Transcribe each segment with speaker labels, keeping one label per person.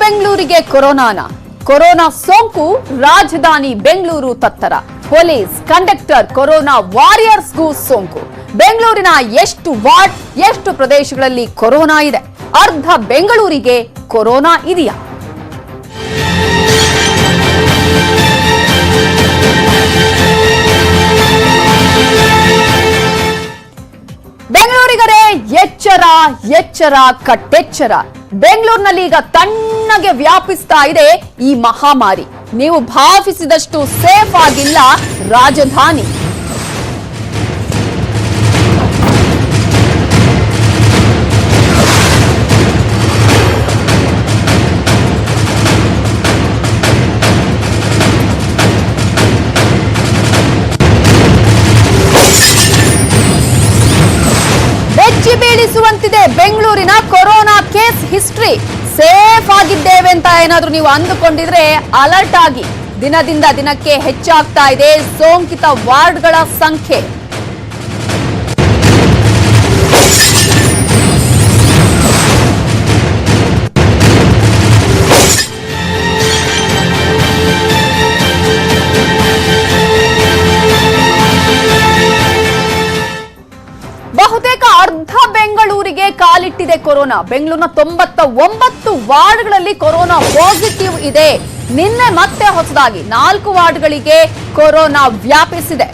Speaker 1: ಬೆಂಗಳೂರಿಗೆ ಕೊರೋನಾ ಸೋಂಕು ರಾಜಧಾನಿ ಬೆಂಗಳೂರು ತತ್ತರ. ಪೊಲೀಸ್ ಕಂಡಕ್ಟರ್ ಕೊರೋನಾ ವಾರಿಯರ್ಸ್ಗೂ ಸೋಂಕು. ಬೆಂಗಳೂರಿನ ಎಷ್ಟು ವಾರ್ಡ್ ಎಷ್ಟು ಪ್ರದೇಶಗಳಲ್ಲಿ ಕೊರೋನಾ ಇದೆ? ಅರ್ಧ ಬೆಂಗಳೂರಿಗೆ ಕೊರೋನಾ ಇದೆಯಾ? ಬೆಂಗಳೂರಿಗರೇ ಎಚ್ಚರ ಕಟ್ಟೆಚ್ಚರ. ಬೆಂಗಳೂರಿನಲ್ಲಿ ಈಗ ತಣ್ಣಗೆ ವ್ಯಾಪಿಸ್ತಾ ಇದೆ ಈ ಮಹಾಮಾರಿ. ನೀವು ಭಾವಿಸಿದಷ್ಟು ಸೇಫ್ ಆಗಿಲ್ಲ ರಾಜಧಾನಿ. ಬೀಳಿಸುವಂತಿದೆ ಬೆಂಗಳೂರಿನ ಕೊರೋನಾ ಕೇಸ್ ಹಿಸ್ಟ್ರಿ. ಸೇಫ್ ಆಗಿದ್ದೇವೆ ಅಂತ ಏನಾದ್ರೂ ನೀವು ಅಂದುಕೊಂಡಿದ್ರೆ ಅಲರ್ಟ್ ಆಗಿ. ದಿನದಿಂದ ದಿನಕ್ಕೆ ಹೆಚ್ಚಾಗ್ತಾ ಇದೆ ಸೋಂಕಿತ ವಾರ್ಡ್ಗಳ ಸಂಖ್ಯೆ. ಬಹುತೇಕ ಅರ್ಧ ಬೆಂಗಳೂರಿಗೆ ಕಾಲಿಟ್ಟಿದೆ ಕೊರೋನಾ. ಬೆಂಗಳೂರಿನ 99 ವಾರ್ಡ್ಗಳಲ್ಲಿ ಕೊರೋನಾ ಪಾಸಿಟಿವ್ ಇದೆ. ನಿನ್ನೆ ಮತ್ತೆ ಹೊಸದಾಗಿ 4 ವಾರ್ಡ್ಗಳಿಗೆ ಕೊರೋನಾ ವ್ಯಾಪಿಸಿದೆ.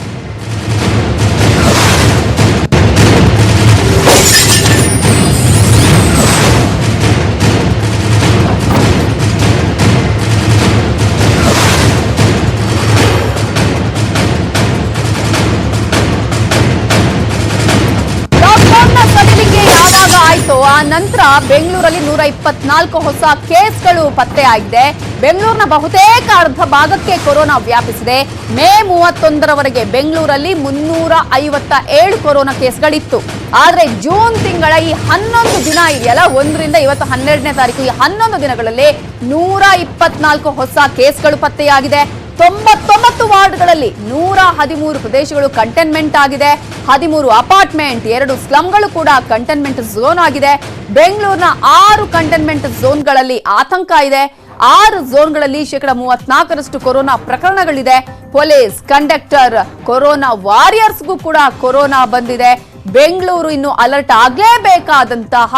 Speaker 1: ಆ ನಂತರ ಬೆಂಗಳೂರಲ್ಲಿ 124 ಹೊಸ ಕೇಸ್ಗಳು ಪತ್ತೆಯಾಗಿದೆ. ಬೆಂಗಳೂರಿನ ಬಹುತೇಕ ಅರ್ಧ ಭಾಗಕ್ಕೆ ಕೊರೋನಾ ವ್ಯಾಪಿಸಿದೆ. ಮೇ 31ರವರೆಗೆ ಬೆಂಗಳೂರಲ್ಲಿ 357 ಕೊರೋನಾ ಕೇಸ್ಗಳಿತ್ತು. ಆದ್ರೆ ಜೂನ್ ತಿಂಗಳ ಈ 11 ದಿನ ಇದೆಯಲ್ಲ, 1ರಿಂದ ಇವತ್ತು 12ನೇ ತಾರೀಕು, ಈ 11 ದಿನಗಳಲ್ಲಿ 124 ಹೊಸ ಕೇಸ್ಗಳು ಪತ್ತೆಯಾಗಿದೆ. 99 ವಾರ್ಡ್ಗಳಲ್ಲಿ 113 ಪ್ರದೇಶಗಳು ಕಂಟೈನ್ಮೆಂಟ್ ಆಗಿದೆ. 13 ಅಪಾರ್ಟ್ಮೆಂಟ್, 2 ಸ್ಲಂಗಳು ಕೂಡ ಕಂಟೈನ್ಮೆಂಟ್ ಝೋನ್ ಆಗಿದೆ. ಬೆಂಗಳೂರಿನ 6 ಕಂಟೈನ್ಮೆಂಟ್ ಝೋನ್ಗಳಲ್ಲಿ ಆತಂಕ ಇದೆ. 6 ಝೋನ್ಗಳಲ್ಲಿ 34% ಕೊರೋನಾ ಪ್ರಕರಣಗಳಿದೆ. ಪೊಲೀಸ್ ಕಂಡಕ್ಟರ್ ಕೊರೋನಾ ವಾರಿಯರ್ಸ್ಗೂ ಕೂಡ ಕೊರೋನಾ ಬಂದಿದೆ. ಬೆಂಗಳೂರು ಇನ್ನು ಅಲರ್ಟ್ ಆಗಲೇಬೇಕಾದಂತಹ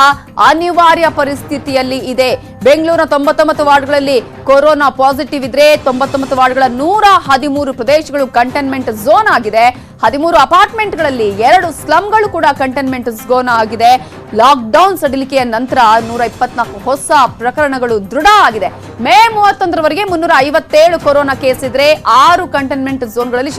Speaker 1: ಅನಿವಾರ್ಯ ಪರಿಸ್ಥಿತಿಯಲ್ಲಿ ಇದೆ. ಬೆಂಗಳೂರಿನ 99 ವಾರ್ಡ್ಗಳಲ್ಲಿ ಕೊರೋನಾ ಪಾಸಿಟಿವ್ ಇದ್ರೆ 99 ವಾರ್ಡ್ಗಳ 113 ಪ್ರದೇಶಗಳು ಕಂಟೈನ್ಮೆಂಟ್ ಝೋನ್ ಆಗಿದೆ. 13 ಅಪಾರ್ಟ್ಮೆಂಟ್ಗಳಲ್ಲಿ 2 ಸ್ಲಂಗಳು ಕೂಡ ಕಂಟೈನ್ಮೆಂಟ್ ಝೋನ್ ಆಗಿದೆ. ಲಾಕ್ಡೌನ್ ಸಡಿಲಿಕೆಯ ನಂತರ 124 ಹೊಸ ಪ್ರಕರಣಗಳು ದೃಢ ಆಗಿದೆ. ಮೇ 31ರವರೆಗೆ 357 ಕೊರೋನಾ ಕೇಸ್ ಇದ್ರೆ 6 ಕಂಟೈನ್ಮೆಂಟ್ ಝೋನ್ಗಳಲ್ಲಿ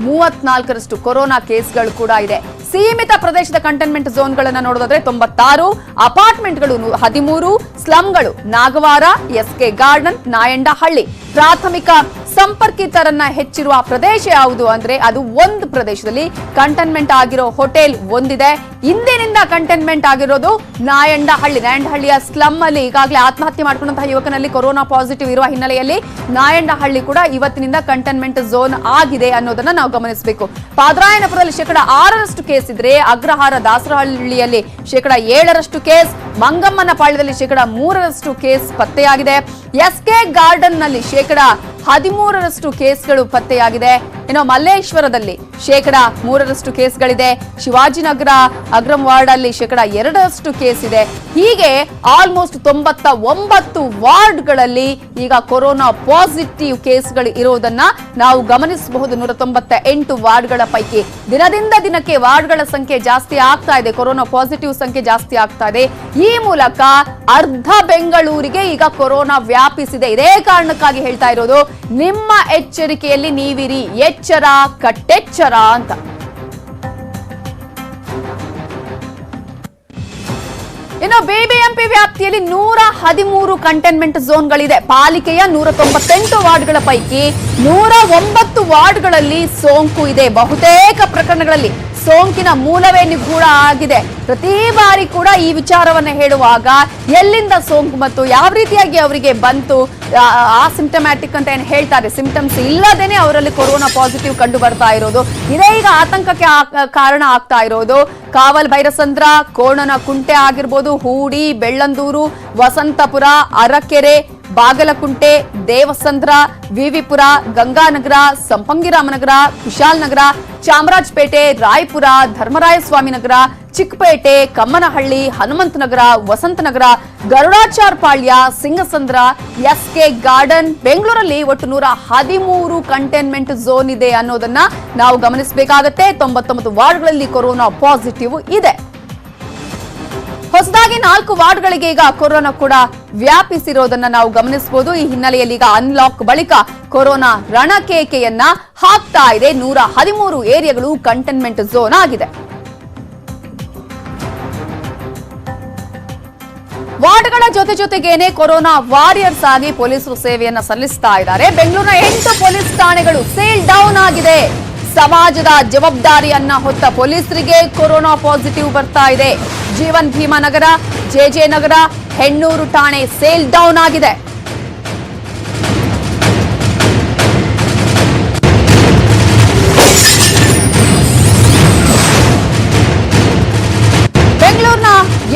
Speaker 1: 34% ಕೊರೋನಾ ಕೇಸ್ಗಳು ಕೂಡ ಇದೆ. ಸೀಮಿತ ಪ್ರದೇಶದ ಕಂಟೈನ್ಮೆಂಟ್ ಝೋನ್ಗಳನ್ನ ನೋಡೋದಾದ್ರೆ 96 ಅಪಾರ್ಟ್ಮೆಂಟ್ಗಳು 13 ಸ್ಲಂಗಳು ನಾಗವಾರ, ಎಸ್ಕೆ ಗಾರ್ಡನ್, ನಾಯಂಡಹಳ್ಳಿ. ಪ್ರಾಥಮಿಕ ಸಂಪರ್ಕಿತರನ್ನ ಹೆಚ್ಚಿರುವ ಪ್ರದೇಶ ಯಾವುದು ಅಂದ್ರೆ ಅದು ಒಂದು ಪ್ರದೇಶದಲ್ಲಿ ಕಂಟೈನ್ಮೆಂಟ್ ಆಗಿರೋ ಹೋಟೆಲ್ ಒಂದಿದೆ. ಇಂದಿನಿಂದ ಕಂಟೈನ್ಮೆಂಟ್ ಆಗಿರೋದು ನಾಯಂಡಹಳ್ಳಿಯ ಸ್ಲಮ್ ಅಲ್ಲಿ ಈಗಾಗಲೇ ಆತ್ಮಹತ್ಯೆ ಮಾಡಿಕೊಂಡಂತಹ ಯುವಕನಲ್ಲಿ ಕೊರೋನಾ ಪಾಸಿಟಿವ್ ಇರುವ ಹಿನ್ನೆಲೆಯಲ್ಲಿ ನಾಯಂಡಹಳ್ಳಿ ಕೂಡ ಇವತ್ತಿನಿಂದ ಕಂಟೈನ್ಮೆಂಟ್ ಝೋನ್ ಆಗಿದೆ ಅನ್ನೋದನ್ನ ನಾವು ಗಮನಿಸಬೇಕು. ಪಾದರಾಯನಪುರದಲ್ಲಿ 6% ಕೇಸ್ ಇದ್ರೆ ಅಗ್ರಹಾರ ದಾಸರಹಳ್ಳಿಯಲ್ಲಿ 7% ಕೇಸ್, ಮಂಗಮ್ಮನ ಪಾಳ್ಯದಲ್ಲಿ 3% ಕೇಸ್ ಪತ್ತೆಯಾಗಿದೆ. ಎಸ್ಕೆ ಗಾರ್ಡನ್ ನಲ್ಲಿ 13% ಕೇಸ್ಗಳು ಪತ್ತೆಯಾಗಿದೆ. ಇನ್ನು ಮಲ್ಲೇಶ್ವರದಲ್ಲಿ 3% ಕೇಸ್ಗಳಿದೆ. ಶಿವಾಜಿನಗರ ಅಗ್ರಂ ವಾರ್ಡ್ ಅಲ್ಲಿ 2% ಕೇಸ್ ಇದೆ. ಹೀಗೆ ಆಲ್ಮೋಸ್ಟ್ 99 ವಾರ್ಡ್ಗಳಲ್ಲಿ ಈಗ ಕೊರೋನಾ ಪಾಸಿಟಿವ್ ಕೇಸ್ಗಳು ಇರುವುದನ್ನ ನಾವು ಗಮನಿಸಬಹುದು. 198 ವಾರ್ಡ್ಗಳ ಪೈಕಿ ದಿನದಿಂದ ದಿನಕ್ಕೆ ವಾರ್ಡ್ಗಳ ಸಂಖ್ಯೆ ಜಾಸ್ತಿ ಆಗ್ತಾ ಇದೆ, ಕೊರೋನಾ ಪಾಸಿಟಿವ್ ಸಂಖ್ಯೆ ಜಾಸ್ತಿ ಆಗ್ತಾ ಇದೆ. ಈ ಮೂಲಕ ಅರ್ಧ ಬೆಂಗಳೂರಿಗೆ ಈಗ ಕೊರೋನಾ ವ್ಯಾಪಿಸಿದೆ. ಇದೇ ಕಾರಣಕ್ಕಾಗಿ ಹೇಳ್ತಾ ಇರೋದು, ನಿಮ್ಮ ಎಚ್ಚರಿಕೆಯಲ್ಲಿ ನೀವಿರಿ, ಎಚ್ಚರ ಕಟ್ಟೆಚ್ಚರ ಅಂತ. ಇನ್ನು ಬಿಬಿಎಂಪಿ ವ್ಯಾಪ್ತಿಯಲ್ಲಿ 113 ಕಂಟೈನ್ಮೆಂಟ್ ಝೋನ್ಗಳಿದೆ. ಪಾಲಿಕೆಯ 198 ವಾರ್ಡ್ಗಳ ಪೈಕಿ 109 ವಾರ್ಡ್ಗಳಲ್ಲಿ ಸೋಂಕು ಇದೆ. ಬಹುತೇಕ ಪ್ರಕರಣಗಳಲ್ಲಿ ಸೋಂಕಿನ ಮೂಲವೇ ನಿಗೂಢ ಆಗಿದೆ. ಪ್ರತಿ ಬಾರಿ ಕೂಡ ಈ ವಿಚಾರವನ್ನ ಹೇಳುವಾಗ ಎಲ್ಲಿಂದ ಸೋಂಕು ಮತ್ತು ಯಾವ ರೀತಿಯಾಗಿ ಅವರಿಗೆ ಬಂತು, ಸಿಂಪ್ಟಮ್ಯಾಟಿಕ್ ಅಂತ ಏನು ಹೇಳ್ತಾರೆ, ಸಿಂಪ್ಟಮ್ಸ್ ಇಲ್ಲದೇನೆ ಅವರಲ್ಲಿ ಕೊರೋನಾ ಪಾಸಿಟಿವ್ ಕಂಡು ಬರ್ತಾ ಇರೋದು, ಇದೇ ಈಗ ಆತಂಕಕ್ಕೆ ಕಾರಣ ಆಗ್ತಾ ಇರೋದು. ಕಾವಲ್ ಭೈರಸಂದ್ರ, ಕೋಣನ ಕುಂಟೆ ಆಗಿರ್ಬೋದು, ಹೂಡಿ, ಬೆಳ್ಳಂದೂರು, ವಸಂತಪುರ, ಅರಕೆರೆ, ಬಾಗಲಕುಂಟೆ, ದೇವಸಂದ್ರ, ವಿವಿಪುರ, ಗಂಗಾನಗರ, ಸಂಪಂಗಿರಾಮನಗರ, ಕುಶಾಲನಗರ, ಚಾಮರಾಜಪೇಟೆ, ರಾಯಪುರ, ಧರ್ಮರಾಯಸ್ವಾಮಿ ನಗರ, ಚಿಕ್ಕಪೇಟೆ, ಕಮ್ಮನಹಳ್ಳಿ, ಹನುಮಂತನಗರ, ವಸಂತನಗರ, ಗರುಡಾಚಾರ್ಪಾಳ್ಯ, ಸಿಂಗಸಂದ್ರ, ಎಸ್ಕೆ ಗಾರ್ಡನ್, ಬೆಂಗಳೂರಲ್ಲಿ ಒಟ್ಟು 113 ಕಂಟೈನ್ಮೆಂಟ್ ಝೋನ್ ಇದೆ ಅನ್ನೋದನ್ನ ನಾವು ಗಮನಿಸಬೇಕಾಗತ್ತೆ. 99 ವಾರ್ಡ್ಗಳಲ್ಲಿ ಕೊರೋನಾ ಪಾಸಿಟಿವ್ ಇದೆ. ಹೊಸದಾಗಿ 4 ವಾರ್ಡ್ಗಳಿಗೆ ಈಗ ಕೊರೋನಾ ಕೂಡ ವ್ಯಾಪಿಸಿರೋದನ್ನ ನಾವು ಗಮನಿಸಬಹುದು. ಈ ಹಿನ್ನೆಲೆಯಲ್ಲಿ ಈಗ ಅನ್ಲಾಕ್ ಬಳಿಕ ಕೊರೋನಾ ರಣಕೇಕೆಯನ್ನ ಹಾಕ್ತಾ ಇದೆ. 113 ಏರಿಯಾಗಳು ಕಂಟೈನ್ಮೆಂಟ್ ಝೋನ್ ಆಗಿದೆ. ವಾರ್ಡ್ಗಳ ಜೊತೆಗೇನೆ ಕೊರೋನಾ ವಾರಿಯರ್ಸ್ ಆಗಿ ಪೊಲೀಸರು ಸೇವೆಯನ್ನ ಸಲ್ಲಿಸ್ತಾ ಇದ್ದಾರೆ. ಬೆಂಗಳೂರಿನ 8 ಪೊಲೀಸ್ ಠಾಣೆಗಳು ಸೀಲ್ ಡೌನ್ ಆಗಿದೆ. ಸಮಾಜದ ಜವಾಬ್ದಾರಿಯನ್ನ ಹೊತ್ತ ಪೊಲೀಸರಿಗೆ ಕೊರೋನಾ ಪಾಸಿಟಿವ್ ಬರ್ತಾ ಇದೆ. ಜೀವನ್ ಭೀಮಾನಗರ, ಜೆಜೆ ನಗರ, ಹೆಣ್ಣೂರು ಠಾಣೆ ಸೇಲ್ ಡೌನ್ ಆಗಿದೆ. ಬೆಂಗಳೂರಿನ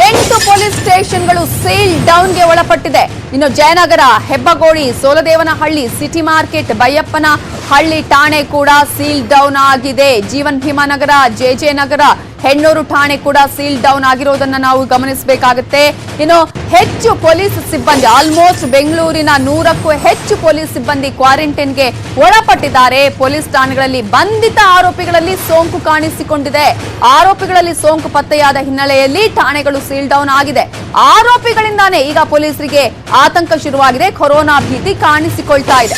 Speaker 1: 8 ಪೊಲೀಸ್ ಸ್ಟೇಷನ್ಗಳು ಸೀಲ್ ಡೌನ್ಗೆ ಒಳಪಟ್ಟಿದೆ. ಇನ್ನು ಜಯನಗರ, ಹೆಬ್ಬಗೋಡಿ, ಸೋಲದೇವನಹಳ್ಳಿ, ಸಿಟಿ ಮಾರ್ಕೆಟ್, ಬೈಯಪ್ಪನ ಹಳ್ಳಿ ಠಾಣೆ ಕೂಡ ಸೀಲ್ ಡೌನ್ ಆಗಿದೆ. ಜೀವನ್ ಭೀಮಾನಗರ, ಜೆಜೆ ನಗರ, ಹೆಣ್ಣೂರು ಠಾಣೆ ಕೂಡ ಸೀಲ್ ಡೌನ್ ಆಗಿರೋದನ್ನ ನಾವು ಗಮನಿಸಬೇಕಾಗುತ್ತೆ. ಇನ್ನು ಹೆಚ್ಚು ಪೊಲೀಸ್ ಸಿಬ್ಬಂದಿ, ಆಲ್ಮೋಸ್ಟ್ ಬೆಂಗಳೂರಿನ 100ಕ್ಕೂ ಹೆಚ್ಚು ಪೊಲೀಸ್ ಸಿಬ್ಬಂದಿ ಕ್ವಾರಂಟೈನ್ಗೆ ಒಳಪಟ್ಟಿದ್ದಾರೆ. ಪೊಲೀಸ್ ಠಾಣೆಗಳಲ್ಲಿ ಬಂಧಿತ ಆರೋಪಿಗಳಲ್ಲಿ ಸೋಂಕು ಕಾಣಿಸಿಕೊಂಡಿದೆ. ಆರೋಪಿಗಳಲ್ಲಿ ಸೋಂಕು ಪತ್ತೆಯಾದ ಹಿನ್ನೆಲೆಯಲ್ಲಿ ಠಾಣೆಗಳು ಸೀಲ್ ಡೌನ್ ಆಗಿದೆ. ಆರೋಪಿಗಳಿಂದಾನೇ ಈಗ ಪೊಲೀಸರಿಗೆ ಆತಂಕ ಶುರುವಾಗಿದೆ. ಕೊರೋನಾ ಭೀತಿ ಕಾಣಿಸಿಕೊಳ್ತಾ ಇದೆ.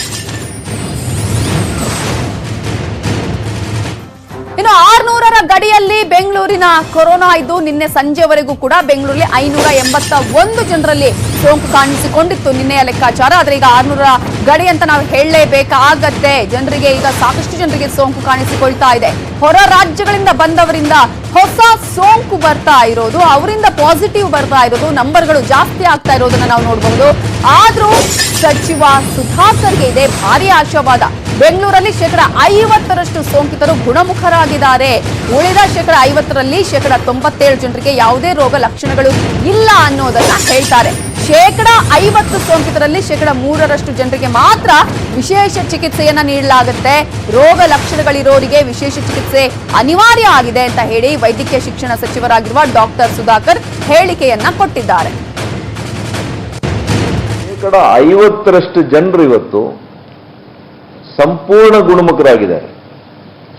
Speaker 1: ಇನ್ನು 600ರ ಗಡಿಯಲ್ಲಿ ಬೆಂಗಳೂರಿನ ಕೊರೋನಾ ಇದ್ದು ನಿನ್ನೆ ಸಂಜೆವರೆಗೂ ಕೂಡ ಬೆಂಗಳೂರಲ್ಲಿ 581 ಜನರಲ್ಲಿ ಸೋಂಕು ಕಾಣಿಸಿಕೊಂಡಿತ್ತು ನಿನ್ನೆಯ ಲೆಕ್ಕಾಚಾರ. ಆದ್ರೆ ಈಗ 600ರ ಗಡಿ ಅಂತ ನಾವು ಹೇಳಲೇಬೇಕಾಗತ್ತೆ. ಜನರಿಗೆ ಈಗ ಸಾಕಷ್ಟು ಜನರಿಗೆ ಸೋಂಕು ಕಾಣಿಸಿಕೊಳ್ತಾ ಇದೆ. ಹೊರ ರಾಜ್ಯಗಳಿಂದ ಬಂದವರಿಂದ ಹೊಸ ಸೋಂಕು ಬರ್ತಾ ಇರೋದು, ಅವರಿಂದ ಪಾಸಿಟಿವ್ ಬರ್ತಾ ಇರೋದು, ನಂಬರ್ಗಳು ಜಾಸ್ತಿ ಆಗ್ತಾ ಇರೋದನ್ನ ನಾವು ನೋಡಬಹುದು. ಆದ್ರೂ ಸಚಿವ ಸುಧಾಕರ್ಗೆ ಇದೆ ಭಾರಿ ಆಶಾವಾದ. ಬೆಂಗಳೂರಲ್ಲಿ 50% ಸೋಂಕಿತರು ಗುಣಮುಖರಾಗಿದ್ದಾರೆ. ಉಳಿದ 50%ರಲ್ಲಿ 97 ಜನರಿಗೆ ಯಾವುದೇ ರೋಗ ಲಕ್ಷಣಗಳು ಇಲ್ಲ ಅನ್ನೋದನ್ನ ಹೇಳ್ತಾರೆ. 50% ಸೋಂಕಿತರಲ್ಲಿ 3% ಜನರಿಗೆ ಮಾತ್ರ ವಿಶೇಷ ಚಿಕಿತ್ಸೆಯನ್ನ ನೀಡಲಾಗುತ್ತೆ. ರೋಗ ಲಕ್ಷಣಗಳಿರೋರಿಗೆ ವಿಶೇಷ ಚಿಕಿತ್ಸೆ ಅನಿವಾರ್ಯ ಆಗಿದೆ ಅಂತ ಹೇಳಿ ವೈದ್ಯಕೀಯ ಶಿಕ್ಷಣ ಸಚಿವರಾಗಿರುವ ಡಾಕ್ಟರ್ ಸುಧಾಕರ್ ಹೇಳಿಕೆಯನ್ನ ಕೊಟ್ಟಿದ್ದಾರೆ.
Speaker 2: 50% ಜನರು ಇವತ್ತು ಸಂಪೂರ್ಣ ಗುಣಮುಖರಾಗಿದ್ದಾರೆ.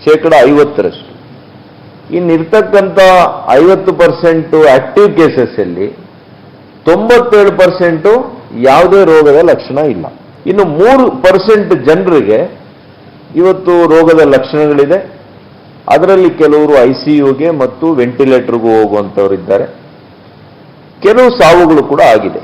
Speaker 2: 50%. ಇನ್ನಿರ್ತಕ್ಕಂಥ 50% ಆಕ್ಟಿವ್ ಕೇಸಸ್ ಅಲ್ಲಿ 97% ಯಾವುದೇ ರೋಗದ ಲಕ್ಷಣ ಇಲ್ಲ. ಇನ್ನು 3% ಜನರಿಗೆ ಇವತ್ತು ರೋಗದ ಲಕ್ಷಣಗಳಿದೆ. ಅದರಲ್ಲಿ ಕೆಲವರು ICUಗೆ ಮತ್ತು ವೆಂಟಿಲೇಟರ್ಗೂ ಹೋಗುವಂತವರು ಇದ್ದಾರೆ. ಕೆಲವು ಸಾವುಗಳು ಕೂಡ ಆಗಿದೆ.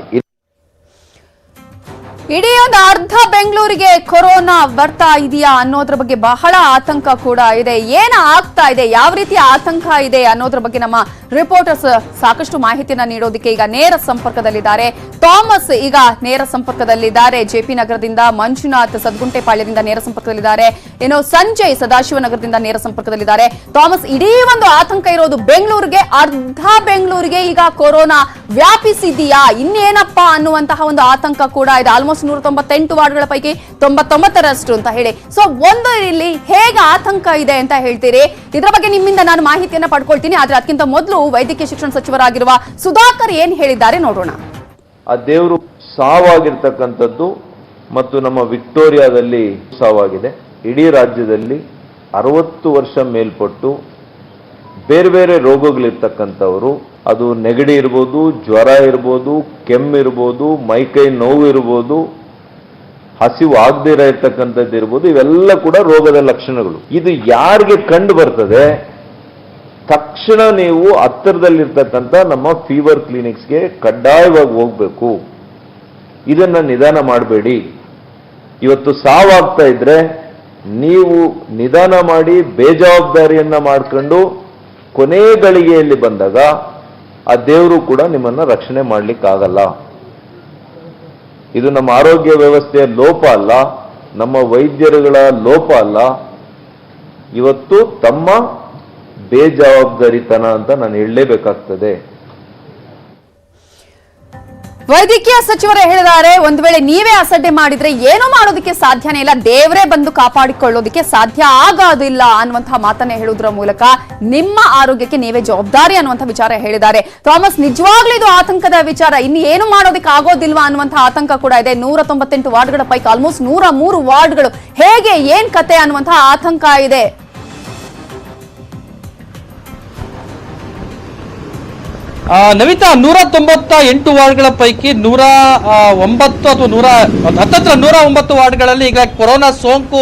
Speaker 1: ಇಡೀ ಒಂದು ಅರ್ಧ ಬೆಂಗಳೂರಿಗೆ ಕೊರೋನಾ ಬರ್ತಾ ಇದೆಯಾ ಅನ್ನೋದ್ರ ಬಗ್ಗೆ ಬಹಳ ಆತಂಕ ಕೂಡ ಇದೆ. ಏನ ಆಗ್ತಾ ಇದೆ, ಯಾವ ರೀತಿಯ ಆತಂಕ ಇದೆ ಅನ್ನೋದ್ರ ಬಗ್ಗೆ ನಮ್ಮ ರಿಪೋರ್ಟರ್ಸ್ ಸಾಕಷ್ಟು ಮಾಹಿತಿಯನ್ನ ನೀಡೋದಕ್ಕೆ ಈಗ ನೇರ ಸಂಪರ್ಕದಲ್ಲಿದ್ದಾರೆ. ಥಾಮಸ್ ಈಗ ನೇರ ಸಂಪರ್ಕದಲ್ಲಿದ್ದಾರೆ. JP ನಗರದಿಂದ ಮಂಜುನಾಥ್ ಸದ್ಗುಂಟೆಪಾಳ್ಯದಿಂದ ನೇರ ಸಂಪರ್ಕದಲ್ಲಿದ್ದಾರೆ. ಏನೋ ಸಂಜಯ್ ಸದಾಶಿವನಗರದಿಂದ ನೇರ ಸಂಪರ್ಕದಲ್ಲಿದ್ದಾರೆ. ಥಾಮಸ್, ಇಡೀ ಒಂದು ಆತಂಕ ಇರೋದು ಬೆಂಗಳೂರಿಗೆ, ಅರ್ಧ ಬೆಂಗಳೂರಿಗೆ ಈಗ ಕೊರೋನಾ ವ್ಯಾಪಿಸಿದೆಯಾ, ಇನ್ನೇನಪ್ಪಾ ಅನ್ನುವಂತಹ ಒಂದು ಆತಂಕ ಕೂಡ ಇದೆ. ಆಲ್ಮೋಸ್ಟ್ 198 ವಾರ್ಡ್ಗಳ ಪೈಕಿ 99ರಷ್ಟು ಅಂತ ಹೇಳಿ. ಸೊ ಒಂದು ಇಲ್ಲಿ ಹೇಗೆ ಆತಂಕ ಇದೆ ಅಂತ ಹೇಳ್ತೀರಿ? ಇದರ ಬಗ್ಗೆ ನಿಮ್ಮಿಂದ ನಾನು ಮಾಹಿತಿಯನ್ನ ಪಡ್ಕೊಳ್ತೀನಿ. ಆದ್ರೆ ಅದಕ್ಕಿಂತ ಮೊದಲು ವೈದ್ಯಕೀಯ ಶಿಕ್ಷಣ ಸಚಿವರಾಗಿರುವ ಸುಧಾಕರ್ ಏನ್ ಹೇಳಿದ್ದಾರೆ ನೋಡೋಣ.
Speaker 2: ಆ ದೇವರು ಸಾವಾಗಿರ್ತಕ್ಕಂಥದ್ದು ಮತ್ತು ನಮ್ಮ ವಿಕ್ಟೋರಿಯಾದಲ್ಲಿ ಸಾವಾಗಿದೆ. ಇಡೀ ರಾಜ್ಯದಲ್ಲಿ 60 ವರ್ಷ ಮೇಲ್ಪಟ್ಟು ಬೇರೆ ಬೇರೆ ರೋಗಗಳಿರ್ತಕ್ಕಂಥವರು, ಅದು ನೆಗಡಿ ಇರ್ಬೋದು, ಜ್ವರ ಇರ್ಬೋದು, ಕೆಮ್ಮಿರ್ಬೋದು, ಮೈಕೈ ನೋವು ಇರ್ಬೋದು, ಹಸಿವು ಆಗದೇ ಇರತಕ್ಕಂಥದ್ದು ಇರ್ಬೋದು, ಇವೆಲ್ಲ ಕೂಡ ರೋಗದ ಲಕ್ಷಣಗಳು. ಇದು ಯಾರಿಗೆ ಕಂಡು ಬರ್ತದೆ, ತಕ್ಷಣ ನೀವು ಹತ್ತಿರದಲ್ಲಿರ್ತಕ್ಕಂಥ ನಮ್ಮ ಫೀವರ್ ಕ್ಲಿನಿಕ್ಸ್ಗೆ ಕಡ್ಡಾಯವಾಗಿ ಹೋಗ್ಬೇಕು. ಇದನ್ನ ನಿಧಾನ ಮಾಡಬೇಡಿ. ಇವತ್ತು ಸಾವಾಗ್ತಾ ಇದ್ರೆ ನೀವು ನಿಧಾನ ಮಾಡಿ ಬೇಜವಾಬ್ದಾರಿಯನ್ನ ಮಾಡ್ಕೊಂಡು ಕೊನೆ ಗಳಿಗೆಯಲ್ಲಿ ಬಂದಾಗ ಆ ದೇವರು ಕೂಡ ನಿಮ್ಮನ್ನ ರಕ್ಷಣೆ ಮಾಡ್ಲಿಕ್ಕಾಗಲ್ಲ. ಇದು ನಮ್ಮ ಆರೋಗ್ಯ ವ್ಯವಸ್ಥೆಯ ಲೋಪ ಅಲ್ಲ, ನಮ್ಮ ವೈದ್ಯರುಗಳ ಲೋಪ ಅಲ್ಲ, ಇವತ್ತು ತಮ್ಮ ಬೇಜವಾಬ್ದಾರಿತನ ಅಂತ ನಾನು ಹೇಳಲೇಬೇಕಾಗ್ತದೆ.
Speaker 1: ವೈದ್ಯಕೀಯ ಸಚಿವರೇ ಹೇಳಿದ್ದಾರೆ, ಒಂದು ವೇಳೆ ನೀವೇ ಅಸಡ್ಡೆ ಮಾಡಿದ್ರೆ ಏನೂ ಮಾಡೋದಕ್ಕೆ ಸಾಧ್ಯನೇ ಇಲ್ಲ, ದೇವರೇ ಬಂದು ಕಾಪಾಡಿಕೊಳ್ಳೋದಕ್ಕೆ ಸಾಧ್ಯ ಆಗೋದಿಲ್ಲ ಅನ್ನುವಂತಹ ಮಾತನ್ನೇ ಹೇಳುವುದರ ಮೂಲಕ ನಿಮ್ಮ ಆರೋಗ್ಯಕ್ಕೆ ನೀವೇ ಜವಾಬ್ದಾರಿ ಅನ್ನುವಂಥ ವಿಚಾರ ಹೇಳಿದ್ದಾರೆ. ಥಾಮಸ್, ನಿಜವಾಗ್ಲೂ ಇದು ಆತಂಕದ ವಿಚಾರ, ಇನ್ನು ಏನು ಮಾಡೋದಕ್ಕೆ ಆಗೋದಿಲ್ವಾ ಅನ್ನುವಂತಹ ಆತಂಕ ಕೂಡ ಇದೆ. 198 ವಾರ್ಡ್ಗಳ ಪೈಕಿ ಆಲ್ಮೋಸ್ಟ್ 103 ವಾರ್ಡ್ಗಳು ಹೇಗೆ ಏನ್ ಕತೆ ಅನ್ನುವಂತಹ ಆತಂಕ ಇದೆ.
Speaker 3: ನವಿತಾ, 198 ವಾರ್ಡ್ಗಳ ಪೈಕಿ 109 ಅಥವಾ 109 ವಾರ್ಡ್ಗಳಲ್ಲಿ ಈಗ ಕೊರೋನಾ ಸೋಂಕು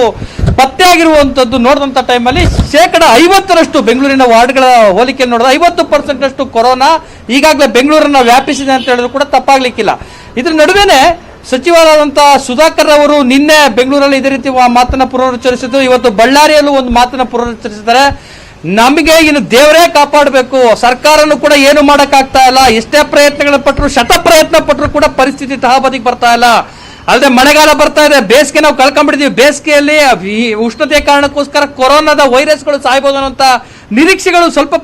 Speaker 3: ಪತ್ತೆ ಆಗಿರುವಂತದ್ದು ನೋಡಿದಂತ ಟೈಮಲ್ಲಿ 50% ಬೆಂಗಳೂರಿನ ವಾರ್ಡ್ಗಳ ಹೋಲಿಕೆ ನೋಡಿದ್ರೆ 50% ಕೊರೋನಾ ಈಗಾಗಲೇ ಬೆಂಗಳೂರನ್ನ ವ್ಯಾಪಿಸಿದೆ ಅಂತ ಹೇಳಿದ್ರು ಕೂಡ ತಪ್ಪಾಗ್ಲಿಕ್ಕಿಲ್ಲ. ಇದ್ರ ನಡುವೆನೆ ಸಚಿವರಾದಂತಹ ಸುಧಾಕರ್ ಅವರು ನಿನ್ನೆ ಬೆಂಗಳೂರಲ್ಲಿ ಇದೇ ರೀತಿ ಮಾತನ್ನ ಪುನರುಚ್ಚರಿಸಿದ್ದು, ಇವತ್ತು ಬಳ್ಳಾರಿಯಲ್ಲೂ ಒಂದು ಮಾತನ್ನ ಪುನರುಚ್ಚರಿಸಿದ್ದಾರೆ. ನಮಗೆ ಇನ್ನು ದೇವರೇ ಕಾಪಾಡಬೇಕು, ಸರ್ಕಾರನು ಕೂಡ ಏನು ಮಾಡಕ್ಕಾಗ್ತಾ ಇಲ್ಲ, ಎಷ್ಟೇ ಪ್ರಯತ್ನಗಳು ಪಟ್ಟರು, ಶತ ಪ್ರಯತ್ನ ಪಟ್ಟರು ಕೂಡ ಪರಿಸ್ಥಿತಿ ತಹಬದಿಗೆ ಬರ್ತಾ ಇಲ್ಲ. ಅಲ್ಲದೆ ಮಳೆಗಾಲ ಬರ್ತಾ ಇದೆ, ಬೇಸಿಗೆ ನಾವು ಕಳ್ಕೊಂಡ್ಬಿಟ್ಟಿದೀವಿ. ಬೇಸಿಗೆಯಲ್ಲಿ ಉಷ್ಣತೆಯ ಕಾರಣಕ್ಕೋಸ್ಕರ ಕೊರೋನಾದ ವೈರಸ್ಗಳು ಸಾಯ್ಬೋದು ಅನ್ನೋಂಥ ನಿರೀಕ್ಷೆಗಳು ಸ್ವಲ್ಪ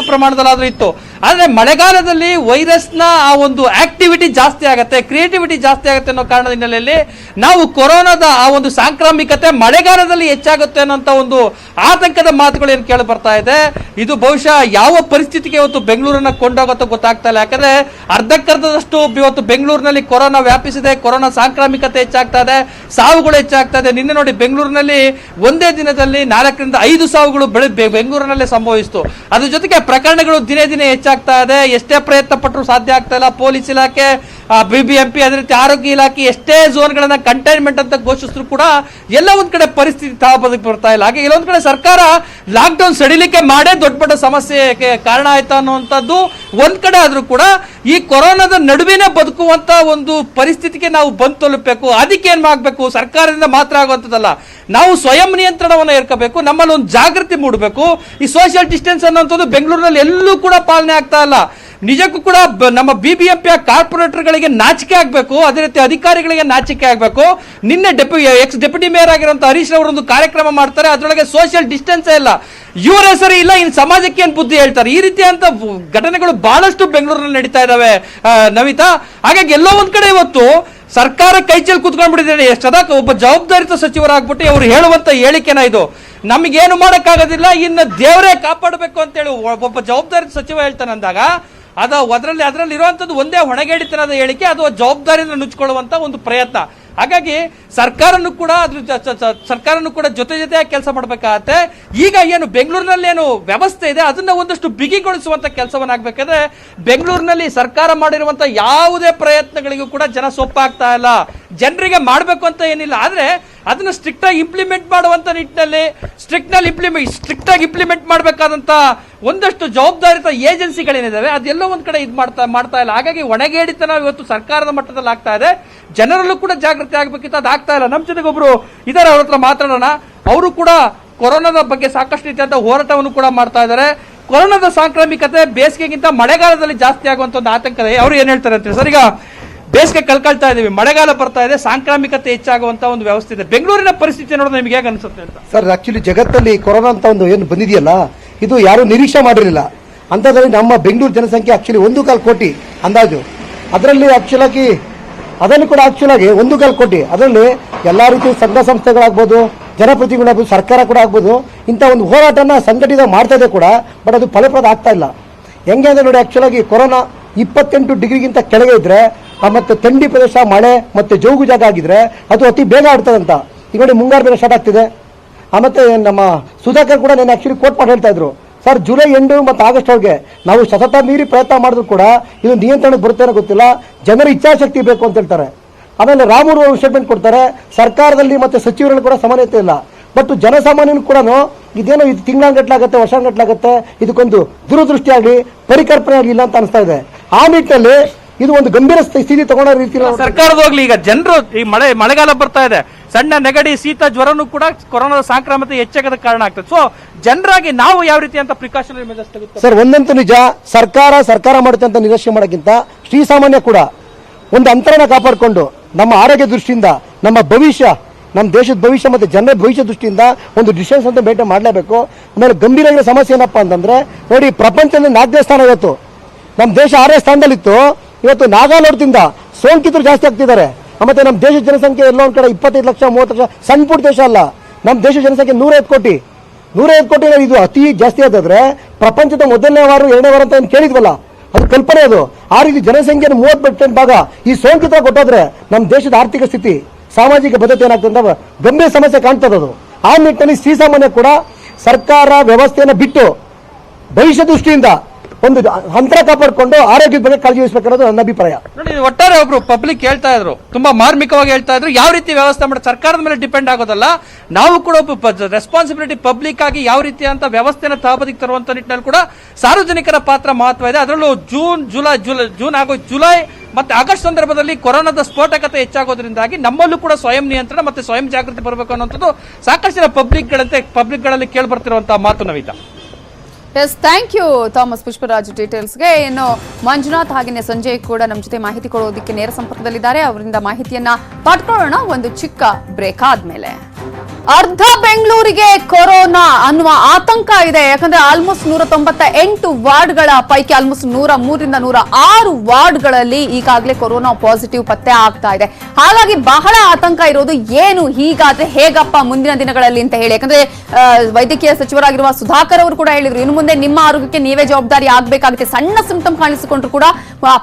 Speaker 3: ಪ್ರಮಾಣದಲ್ಲಾದ್ರೂ ಇತ್ತು. ಆದ್ರೆ ಮಳೆಗಾಲದಲ್ಲಿ ವೈರಸ್ನ ಆ ಒಂದು ಆಕ್ಟಿವಿಟಿ ಜಾಸ್ತಿ ಆಗುತ್ತೆ, ಕ್ರಿಯೇಟಿವಿಟಿ ಜಾಸ್ತಿ ಆಗುತ್ತೆ ಅನ್ನೋ ಕಾರಣದ ಹಿನ್ನೆಲೆಯಲ್ಲಿ ನಾವು ಕೊರೋನಾದ ಆ ಒಂದು ಸಾಂಕ್ರಾಮಿಕತೆ ಮಳೆಗಾಲದಲ್ಲಿ ಹೆಚ್ಚಾಗುತ್ತೆ ಅನ್ನೋಂಥ ಒಂದು ಆತಂಕದ ಮಾತುಗಳು ಏನು ಕೇಳಿ ಬರ್ತಾ ಇದೆ. ಇದು ಬಹುಶಃ ಯಾವ ಪರಿಸ್ಥಿತಿಗೆ ಇವತ್ತು ಬೆಂಗಳೂರನ್ನ ಕೊಂಡೋಗುತ್ತೋ ಗೊತ್ತಾಗ್ತಾ ಇಲ್ಲ. ಯಾಕಂದ್ರೆ ಅರ್ಧಕ್ಕರ್ಧದಷ್ಟು ಇವತ್ತು ಬೆಂಗಳೂರಿನಲ್ಲಿ ಕೊರೋನಾ ವ್ಯಾಪಿಸಿದೆ, ಕೊರೋನಾ ಸಾಂಕ್ರಾಮಿಕತೆ ಹೆಚ್ಚಾಗ್ತಾ ಇದೆ, ಸಾವುಗಳು ಹೆಚ್ಚಾಗ್ತಾ ಇದೆ. ನಿನ್ನೆ ನೋಡಿ ಬೆಂಗಳೂರಿನಲ್ಲಿ ಒಂದೇ ದಿನದಲ್ಲಿ 4 ರಿಂದ 5 ಸಾವುಗಳು ಬೆಂಗಳೂರಿನಲ್ಲೇ ಸಂಭವಿಸಿತು. ಅದ್ರ ಜೊತೆಗೆ ಪ್ರಕರಣಗಳು ದಿನೇ ದಿನೇ ಹೆಚ್ಚಾಗ್ತಾ ಇದೆ. ಎಷ್ಟೇ ಪ್ರಯತ್ನ ಪಟ್ಟರು ಸಾಧ್ಯ ಆಗ್ತಾ ಇಲ್ಲ. ಪೊಲೀಸ್ ಇಲಾಖೆ, ಬಿಬಿಎಂಪಿ, ಅದೇ ರೀತಿ ಆರೋಗ್ಯ ಇಲಾಖೆ ಎಷ್ಟೇ ಝೋನ್ಗಳನ್ನ ಕಂಟೈನ್ಮೆಂಟ್ ಅಂತ ಘೋಷಿಸಿದ್ರು ಕೂಡ ಎಲ್ಲ ಒಂದ್ ಕಡೆ ಪರಿಸ್ಥಿತಿ ತಹಬದಿಗೆ ಬರ್ತಾ ಇಲ್ಲ. ಹಾಗೆ ಎಲ್ಲೊಂದ್ ಕಡೆ ಸರ್ಕಾರ ಲಾಕ್ಡೌನ್ ಸಡಿಲಿಕೆ ಮಾಡೇ ದೊಡ್ಡ ಸಮಸ್ಯೆಗೆ ಕಾರಣ ಆಯ್ತಾ ಅನ್ನುವಂಥದ್ದು ಒಂದ್ ಕಡೆ ಆದ್ರೂ ಕೂಡ ಈ ಕೊರೋನಾದ ನಡುವೆನೆ ಬದುಕುವಂತ ಒಂದು ಪರಿಸ್ಥಿತಿಗೆ ನಾವು ಬಂದು ತಲುಪಬೇಕು. ಅದಕ್ಕೆ ಏನ್ ಮಾಡ್ಬೇಕು, ಸರ್ಕಾರದಿಂದ ಮಾತ್ರ ಆಗುವಂಥದ್ದಲ್ಲ, ನಾವು ಸ್ವಯಂ ನಿಯಂತ್ರಣವನ್ನು ಏರ್ಕೋಬೇಕು, ನಮ್ಮಲ್ಲಿ ಒಂದು ಜಾಗೃತಿ ಮೂಡಬೇಕು. ಈ ಸೋಷಿಯಲ್ ಡಿಸ್ಟೆನ್ಸ್ ಅನ್ನುವಂಥದ್ದು ಬೆಂಗಳೂರಿನಲ್ಲಿ ಎಲ್ಲೂ ಕೂಡ ಪಾಲನೆ ಆಗ್ತಾ ಇಲ್ಲ. ನಿಜಕ್ಕೂ ಕೂಡ ನಮ್ಮ ಬಿಬಿಎಂಪಿಯ ಕಾರ್ಪೊರೇಟರ್ಗಳಿಗೆ ನಾಚಿಕೆ ಆಗಬೇಕು, ಅದೇ ರೀತಿ ಅಧಿಕಾರಿಗಳಿಗೆ ನಾಚಿಕೆ ಆಗಬೇಕು. ನಿನ್ನೆ ಎಕ್ಸ್ ಡೆಪ್ಯೂಟಿ ಮೇಯರ್ ಆಗಿರುವಂತ ಹರೀಶ್ ಅವರೊಂದು ಕಾರ್ಯಕ್ರಮ ಮಾಡ್ತಾರೆ, ಅದರೊಳಗೆ ಸೋಷಿಯಲ್ ಡಿಸ್ಟೆನ್ಸ್ ಇಲ್ಲ, ಇವರ ಹೆಸರು ಇಲ್ಲ, ಇನ್ನು ಸಮಾಜಕ್ಕೆ ಏನ್ ಬುದ್ಧಿ ಹೇಳ್ತಾರೆ. ಈ ರೀತಿಯಂತ ಘಟನೆಗಳು ಬಹಳಷ್ಟು ಬೆಂಗಳೂರಿನಲ್ಲಿ ನಡೀತಾ ಇದಾವೆ ನವಿತಾ. ಹಾಗಾಗಿ ಎಲ್ಲೋ ಒಂದ್ ಕಡೆ ಇವತ್ತು ಸರ್ಕಾರ ಕೈಚೆಲ್ ಕೂತ್ಕೊಂಡ್ಬಿಟ್ಟಿದೆ. ಸದಾ ಒಬ್ಬ ಜವಾಬ್ದಾರಿತ ಸಚಿವರಾಗ್ಬಿಟ್ಟು ಅವರು ಹೇಳುವಂತ ಹೇಳಿಕೆನ ಇದು, ನಮಗೇನು ಮಾಡಕ್ಕಾಗೋದಿಲ್ಲ, ಇನ್ನು ದೇವರೇ ಕಾಪಾಡಬೇಕು ಅಂತೇಳಿ ಒಬ್ಬ ಜವಾಬ್ದಾರಿತ ಸಚಿವ ಹೇಳ್ತಾನೆ ಅಂದಾಗ ಅದರಲ್ಲಿ ಇರುವಂತದ್ದು ಒಂದೇ ಹೊಣೆಗೇಡಿತನದ ಹೇಳಿಕೆ, ಅದು ಜವಾಬ್ದಾರಿಯನ್ನು ನುಚ್ಕೊಳ್ಳುವಂತ ಒಂದು ಪ್ರಯತ್ನ. ಹಾಗಾಗಿ ಸರ್ಕಾರನು ಕೂಡ ಜೊತೆಯಾಗಿ ಕೆಲಸ ಮಾಡಬೇಕಾಗತ್ತೆ. ಈಗ ಏನು ಬೆಂಗಳೂರಿನಲ್ಲಿ ಏನು ವ್ಯವಸ್ಥೆ ಇದೆ ಅದನ್ನ ಒಂದಷ್ಟು ಬಿಗಿಗೊಳಿಸುವಂತ ಕೆಲಸವನ್ನಾಗಬೇಕಾದ್ರೆ ಬೆಂಗಳೂರಿನಲ್ಲಿ ಸರ್ಕಾರ ಮಾಡಿರುವಂತ ಯಾವುದೇ ಪ್ರಯತ್ನಗಳಿಗೂ ಕೂಡ ಜನ ಸೊಪ್ಪಾಗ್ತಾ ಇಲ್ಲ. ಜನರಿಗೆ ಮಾಡಬೇಕು ಅಂತ ಏನಿಲ್ಲ, ಆದ್ರೆ ಅದನ್ನ ಸ್ಟ್ರಿಕ್ಟ್ ಆಗಿ ಇಂಪ್ಲಿಮೆಂಟ್ ಮಾಡುವಂತ ನಿಟ್ಟಿನಲ್ಲಿ ಸ್ಟ್ರಿಕ್ಟ್ ಆಗಿ ಇಂಪ್ಲಿಮೆಂಟ್ ಮಾಡಬೇಕಾದಂತ ಒಂದಷ್ಟು ಜವಾಬ್ದಾರಿತ ಏಜೆನ್ಸಿಗಳೇನಿದಾವೆ ಅದೆಲ್ಲೋ ಒಂದ್ ಕಡೆ ಇದು ಮಾಡ್ತಾ ಇಲ್ಲ. ಹಾಗಾಗಿ ಹೊಣೆಗೇಡಿತನ ಇವತ್ತು ಸರ್ಕಾರದ ಮಟ್ಟದಲ್ಲಿ ಆಗ್ತಾ ಇದೆ. ಜನರಲ್ಲೂ ಕೂಡ ಜಾಗೃತಿ ಆಗ್ಬೇಕಿತ್ತು, ಅದಾಗ್ತಾ ಇಲ್ಲ. ನಮ್ಮ ಜೊತೆಗೆ ಒಬ್ರು ಇದಾರೆ, ಅವ್ರ ಹತ್ರ ಮಾತಾಡೋಣ. ಅವರು ಕೂಡ ಕೊರೋನಾದ ಬಗ್ಗೆ ಸಾಕಷ್ಟು ರೀತಿಯಾದ ಹೋರಾಟವನ್ನು ಕೂಡ ಮಾಡ್ತಾ ಇದ್ದಾರೆ. ಕೊರೋನಾದ ಸಾಂಕ್ರಾಮಿಕತೆ ಬೇಸಿಗೆಗಿಂತ ಮಳೆಗಾಲದಲ್ಲಿ ಜಾಸ್ತಿ ಆಗುವಂತ ಒಂದು ಆತಂಕ ಇದೆ. ಅವ್ರು ಏನ್ ಹೇಳ್ತಾರೆ ಅಂತ ಸರ್, ಈಗ ಬೇಸಿಗೆ ಕಳ್ಕೊಳ್ತಾ ಇದೀವಿ, ಮಳೆಗಾಲ ಬರ್ತಾ ಇದೆ, ಸಾಂಕ್ರಾಮಿಕತೆ ಹೆಚ್ಚಾಗುವಂತ ಒಂದು ವ್ಯವಸ್ಥೆ ಇದೆ. ಬೆಂಗಳೂರಿನ ಪರಿಸ್ಥಿತಿ ನೋಡಿದ್ರೆ ನಿಮ್ಗೆ ಹೇಗೆ ಅನ್ಸುತ್ತೆ ಅಂತ
Speaker 4: ಸರ್? ಆಕ್ಚುಲಿ ಜಗತ್ತಲ್ಲಿ ಕೊರೋನಾ ಅಂತ ಒಂದು ಏನು ಬಂದಿದೆಯಲ್ಲ, ಇದು ಯಾರು ನಿರೀಕ್ಷೆ ಮಾಡಿರಲಿಲ್ಲ. ಅಂಥದ್ರಲ್ಲಿ ನಮ್ಮ ಬೆಂಗಳೂರು ಜನಸಂಖ್ಯೆ ಆಕ್ಚುಲಿ 1.25 ಕೋಟಿ ಅಂದಾಜು. ಅದರಲ್ಲಿ ಅದನ್ನು ಕೂಡ ಆಕ್ಚುಲಾಗಿ 1.25 ಕೋಟಿ, ಅದರಲ್ಲಿ ಎಲ್ಲ ರೀತಿಯ ಸಂಘ ಸಂಸ್ಥೆಗಳಾಗ್ಬೋದು, ಜನಪ್ರತಿನಿಧಿಗಳಾಗ್ಬೋದು, ಸರ್ಕಾರ ಕೂಡ ಆಗ್ಬೋದು, ಇಂಥ ಒಂದು ಹೋರಾಟನ ಸಂಘಟಿತ ಮಾಡ್ತಾ ಇದೆ ಕೂಡ. ಬಟ್ ಅದು ಫಲಪ್ರದ ಆಗ್ತಾ ಇಲ್ಲ. ಹೆಂಗೆ ಅಂದ್ರೆ ನೋಡಿ, ಆಕ್ಚುಲಾಗಿ ಕೊರೋನಾ 28 ಡಿಗ್ರಿಗಿಂತ ಕೆಳಗೆ ಇದ್ರೆ ಮತ್ತೆ ಥಂಡಿ ಪ್ರದೇಶ, ಮಳೆ ಮತ್ತೆ ಜೋಗು ಜಾಗ ಆಗಿದ್ರೆ ಅದು ಅತಿ ಬೇಗ ಆಡ್ತದಂತ. ಈಗ ನೋಡಿ ಮುಂಗಾರು ಬೇರೆ ಸ್ಟಾರ್ಟ್ ಆಗ್ತಿದೆ. ಮತ್ತೆ ನಮ್ಮ ಸುಧಾಕರ್ ಕೂಡ ನಾನು ಆಕ್ಚುಲಿ ಕೋಟ್ ಮಾಡಿ ಹೇಳ್ತಾ ಇದ್ರು, ಸರ್ ಜುಲೈ ಎಂಡ್ ಮತ್ತು ಆಗಸ್ಟ್ ಒಳಗೆ ನಾವು ಸತತ ಮೀರಿ ಪ್ರಯತ್ನ ಮಾಡಿದ್ರು ಕೂಡ ಇದು ನಿಯಂತ್ರಣಕ್ಕೆ ಬರುತ್ತೆ ಗೊತ್ತಿಲ್ಲ, ಜನರ ಇಚ್ಛಾಶಕ್ತಿ ಬೇಕು ಅಂತ ಹೇಳ್ತಾರೆ. ಆಮೇಲೆ ರಾಮೂರು ಅವರು ಸ್ಟೇಟ್ಮೆಂಟ್ ಕೊಡ್ತಾರೆ, ಸರ್ಕಾರದಲ್ಲಿ ಮತ್ತೆ ಸಚಿವರಲ್ಲಿ ಕೂಡ ಸಮಾನತೆ ಇಲ್ಲ. ಬಟ್ ಜನಸಾಮಾನ್ಯನು ಕೂಡ ಇದೇನೋ ಇದು ತಿಂಗಳಾಗಟ್ಲಾಗತ್ತೆ, ವರ್ಷಾಗಟ್ಲಾಗತ್ತೆ, ಇದಕ್ಕೊಂದು ದೂರದೃಷ್ಟಿ ಆಗಲಿ ಪರಿಕಲ್ಪನೆ ಆಗಲಿಲ್ಲ ಅಂತ ಅನಿಸ್ತಾ ಇದೆ. ಆ ನಿಟ್ಟಿನಲ್ಲಿ ಇದು ಒಂದು ಗಂಭೀರ ಸ್ಥಿತಿ ತಗೊಂಡ ರೀತಿ
Speaker 3: ಸರ್ಕಾರದ ಹೋಗ್ಲಿ. ಈಗ ಜನರು ಈ ಮಳೆಗಾಲ ಬರ್ತಾ ಇದೆ, ಸಣ್ಣ ನೆಗಡಿ, ಶೀತ, ಜ್ವರನೂ ಕೂಡ ಕೊರೋನಾದ ಸಾಂಕ್ರಾಮಿಕ ಹೆಚ್ಚಾಗದ ಕಾರಣ ಆಗ್ತದೆ. ಸೊ ಜನರಾಗಿ ನಾವು ಯಾವ ರೀತಿ ಅಂತ ಪ್ರಿಕಾಷನರಿ ಮೆಜರ್ಸ್ ತೆಗೆದುಕೊಳ್ಳಬೇಕು
Speaker 4: ಸರ್? ಒಂದಂತೂ ನಿಜ, ಸರ್ಕಾರ ಮಾಡುತ್ತೆ ಅಂತ ನಿರೀಕ್ಷೆ ಮಾಡೋಕ್ಕಿಂತ ಶ್ರೀಸಾಮಾನ್ಯ ಕೂಡ ಒಂದು ಅಂತರನ ಕಾಪಾಡಿಕೊಂಡು ನಮ್ಮ ಆರೋಗ್ಯ ದೃಷ್ಟಿಯಿಂದ, ನಮ್ಮ ಭವಿಷ್ಯ, ನಮ್ಮ ದೇಶದ ಭವಿಷ್ಯ ಮತ್ತು ಜನರ ಭವಿಷ್ಯ ದೃಷ್ಟಿಯಿಂದ ಒಂದು ಡಿಸ್ಟೆನ್ಸ್ ಅಂತ ಮೇಂಟೈನ್ ಮಾಡಲೇಬೇಕು. ಆಮೇಲೆ ಗಂಭೀರವಾಗಿರೋ ಸಮಸ್ಯೆ ಏನಪ್ಪಾ ಅಂತಂದ್ರೆ, ನೋಡಿ, ಪ್ರಪಂಚದಲ್ಲಿ 4ನೇ ಸ್ಥಾನ ಇವತ್ತು, ನಮ್ಮ ದೇಶ 6ನೇ ಸ್ಥಾನದಲ್ಲಿತ್ತು. ಇವತ್ತು ನಾಗಾಲ್ಯಾಂಡ್ದಿಂದ ಸೋಂಕಿತರು ಜಾಸ್ತಿ ಆಗ್ತಿದ್ದಾರೆ. ಮತ್ತೆ ನಮ್ಮ ದೇಶದ ಜನಸಂಖ್ಯೆ ಎಲ್ಲೋ ಒಂದು ಕಡೆ 25 ಲಕ್ಷ 30 ಲಕ್ಷ, ಸಣ್ಣ ಪುಟ್ಟ ದೇಶ ಅಲ್ಲ. ನಮ್ಮ ದೇಶದ ಜನಸಂಖ್ಯೆ 105 ಕೋಟಿ. 105 ಕೋಟಿ ಇದು ಅತಿ ಜಾಸ್ತಿ ಆದಾದ್ರೆ ಪ್ರಪಂಚದ 1ನೇ ವಾರ 2ನೇ ವಾರ ಅಂತ ಏನು ಕೇಳಿದ್ವಲ್ಲ, ಅದು ಕಲ್ಪನೆ. ಅದು ಆ ರೀತಿ ಜನಸಂಖ್ಯೆಯನ್ನು 30% ಭಾಗ ಈ ಸೋಂಕಿತರ ಕೊಟ್ಟೋದ್ರೆ ನಮ್ಮ ದೇಶದ ಆರ್ಥಿಕ ಸ್ಥಿತಿ, ಸಾಮಾಜಿಕ ಭದ್ರತೆ ಏನಾಗ್ತದೆ ಅಂತ ಗಂಭೀರ ಸಮಸ್ಯೆ ಕಾಣ್ತದೆ. ಅದು ಆ ನಿಟ್ಟಿನಲ್ಲಿ ಶ್ರೀಸಾಮಾನ್ಯ ಕೂಡ ಸರ್ಕಾರ ವ್ಯವಸ್ಥೆಯನ್ನು ಬಿಟ್ಟು ಭವಿಷ್ಯ ದೃಷ್ಟಿಯಿಂದ ಒಂದು ಅಂತರ ಕಾಪಾಡಿಕೊಂಡು ಆರೋಗ್ಯದ ಬಗ್ಗೆ ಕಾಳಜಿ ವಹಿಸಬೇಕನ್ನೋದು ನನ್ನ ಅಭಿಪ್ರಾಯ.
Speaker 3: ನೋಡಿ, ಒಟ್ಟಾರೆ ಒಬ್ರು ಪಬ್ಲಿಕ್ ಹೇಳ್ತಾ ಇದ್ರು, ತುಂಬಾ ಮಾರ್ಮಿಕವಾಗಿ ಹೇಳ್ತಾ ಇದ್ರು, ಯಾವ ರೀತಿ ವ್ಯವಸ್ಥೆ ಮಾಡಿ ಸರ್ಕಾರದ ಮೇಲೆ ಡಿಪೆಂಡ್ ಆಗೋದಲ್ಲ, ನಾವು ಕೂಡ ಒಬ್ಬ ರೆಸ್ಪಾನ್ಸಿಬಿಲಿಟಿ ಪಬ್ಲಿಕ್ ಆಗಿ ಯಾವ ರೀತಿ ಅಂತ ವ್ಯವಸ್ಥೆನ ತಹಬದಿಗೆ ತರುವಂತ ನಿಟ್ಟಿನಲ್ಲಿ ಕೂಡ ಸಾರ್ವಜನಿಕರ ಪಾತ್ರ ಮಹತ್ವ ಇದೆ. ಅದರಲ್ಲೂ ಜೂನ್ ಹಾಗೂ ಜುಲೈ ಮತ್ತೆ ಆಗಸ್ಟ್ ಸಂದರ್ಭದಲ್ಲಿ ಕೊರೋನಾದ ಸ್ಫೋಟಕತೆ ಹೆಚ್ಚಾಗೋದ್ರಿಂದಾಗಿ ನಮ್ಮಲ್ಲೂ ಕೂಡ ಸ್ವಯಂ ನಿಯಂತ್ರಣ ಮತ್ತೆ ಸ್ವಯಂ ಜಾಗೃತಿ ಬರಬೇಕು ಅನ್ನೋಂಥದ್ದು ಸಾಕಷ್ಟು ಪಬ್ಲಿಕ್ಗಳಲ್ಲಿ ಕೇಳಿ ಬರ್ತಿರುವಂತಹ ಮಾತು. Navita,
Speaker 1: yes, thank you Thomas Pushparaj ಡೀಟೇಲ್ಸ್ಗೆ. ಇನ್ನು ಮಂಜುನಾಥ್ ಹಾಗೆಯೇ ಸಂಜಯ್ ಕೂಡ ನಮ್ಮ ಜೊತೆ ಮಾಹಿತಿ ಕೊಡೋದಕ್ಕೆ ನೇರ ಸಂಪರ್ಕದಲ್ಲಿದ್ದಾರೆ. ಅವರಿಂದ ಮಾಹಿತಿಯನ್ನ ಪಡ್ಕೊಳ್ಳೋಣ ಒಂದು ಚಿಕ್ಕ ಬ್ರೇಕ್ ಆದ್ಮೇಲೆ. ಅರ್ಧ ಬೆಂಗಳೂರಿಗೆ ಕೊರೋನಾ ಅನ್ನುವ ಆತಂಕ ಇದೆ. ಯಾಕಂದ್ರೆ ಆಲ್ಮೋಸ್ಟ್ 198 ವಾರ್ಡ್ಗಳ ಪೈಕಿ ಆಲ್ಮೋಸ್ಟ್ 103ರಿಂದ 106 ವಾರ್ಡ್ಗಳಲ್ಲಿ ಈಗಾಗಲೇ ಕೊರೋನಾ ಪಾಸಿಟಿವ್ ಪತ್ತೆ ಆಗ್ತಾ ಇದೆ. ಹಾಗಾಗಿ ಬಹಳ ಆತಂಕ ಇರೋದು ಏನು, ಹೀಗಾದ್ರೆ ಹೇಗಪ್ಪ ಮುಂದಿನ ದಿನಗಳಲ್ಲಿ ಅಂತ ಹೇಳಿ. ಯಾಕಂದ್ರೆ ವೈದ್ಯಕೀಯ ಸಚಿವರಾಗಿರುವ ಸುಧಾಕರ್ ಅವರು ಕೂಡ ಹೇಳಿದ್ರು, ಇನ್ನು ಮುಂದೆ ನಿಮ್ಮ ಆರೋಗ್ಯಕ್ಕೆ ನೀವೇ ಜವಾಬ್ದಾರಿ ಆಗ್ಬೇಕಾಗುತ್ತೆ. ಸಣ್ಣ ಸಿಂಪ್ಟಮ್ ಕಾಣಿಸಿಕೊಂಡ್ರು ಕೂಡ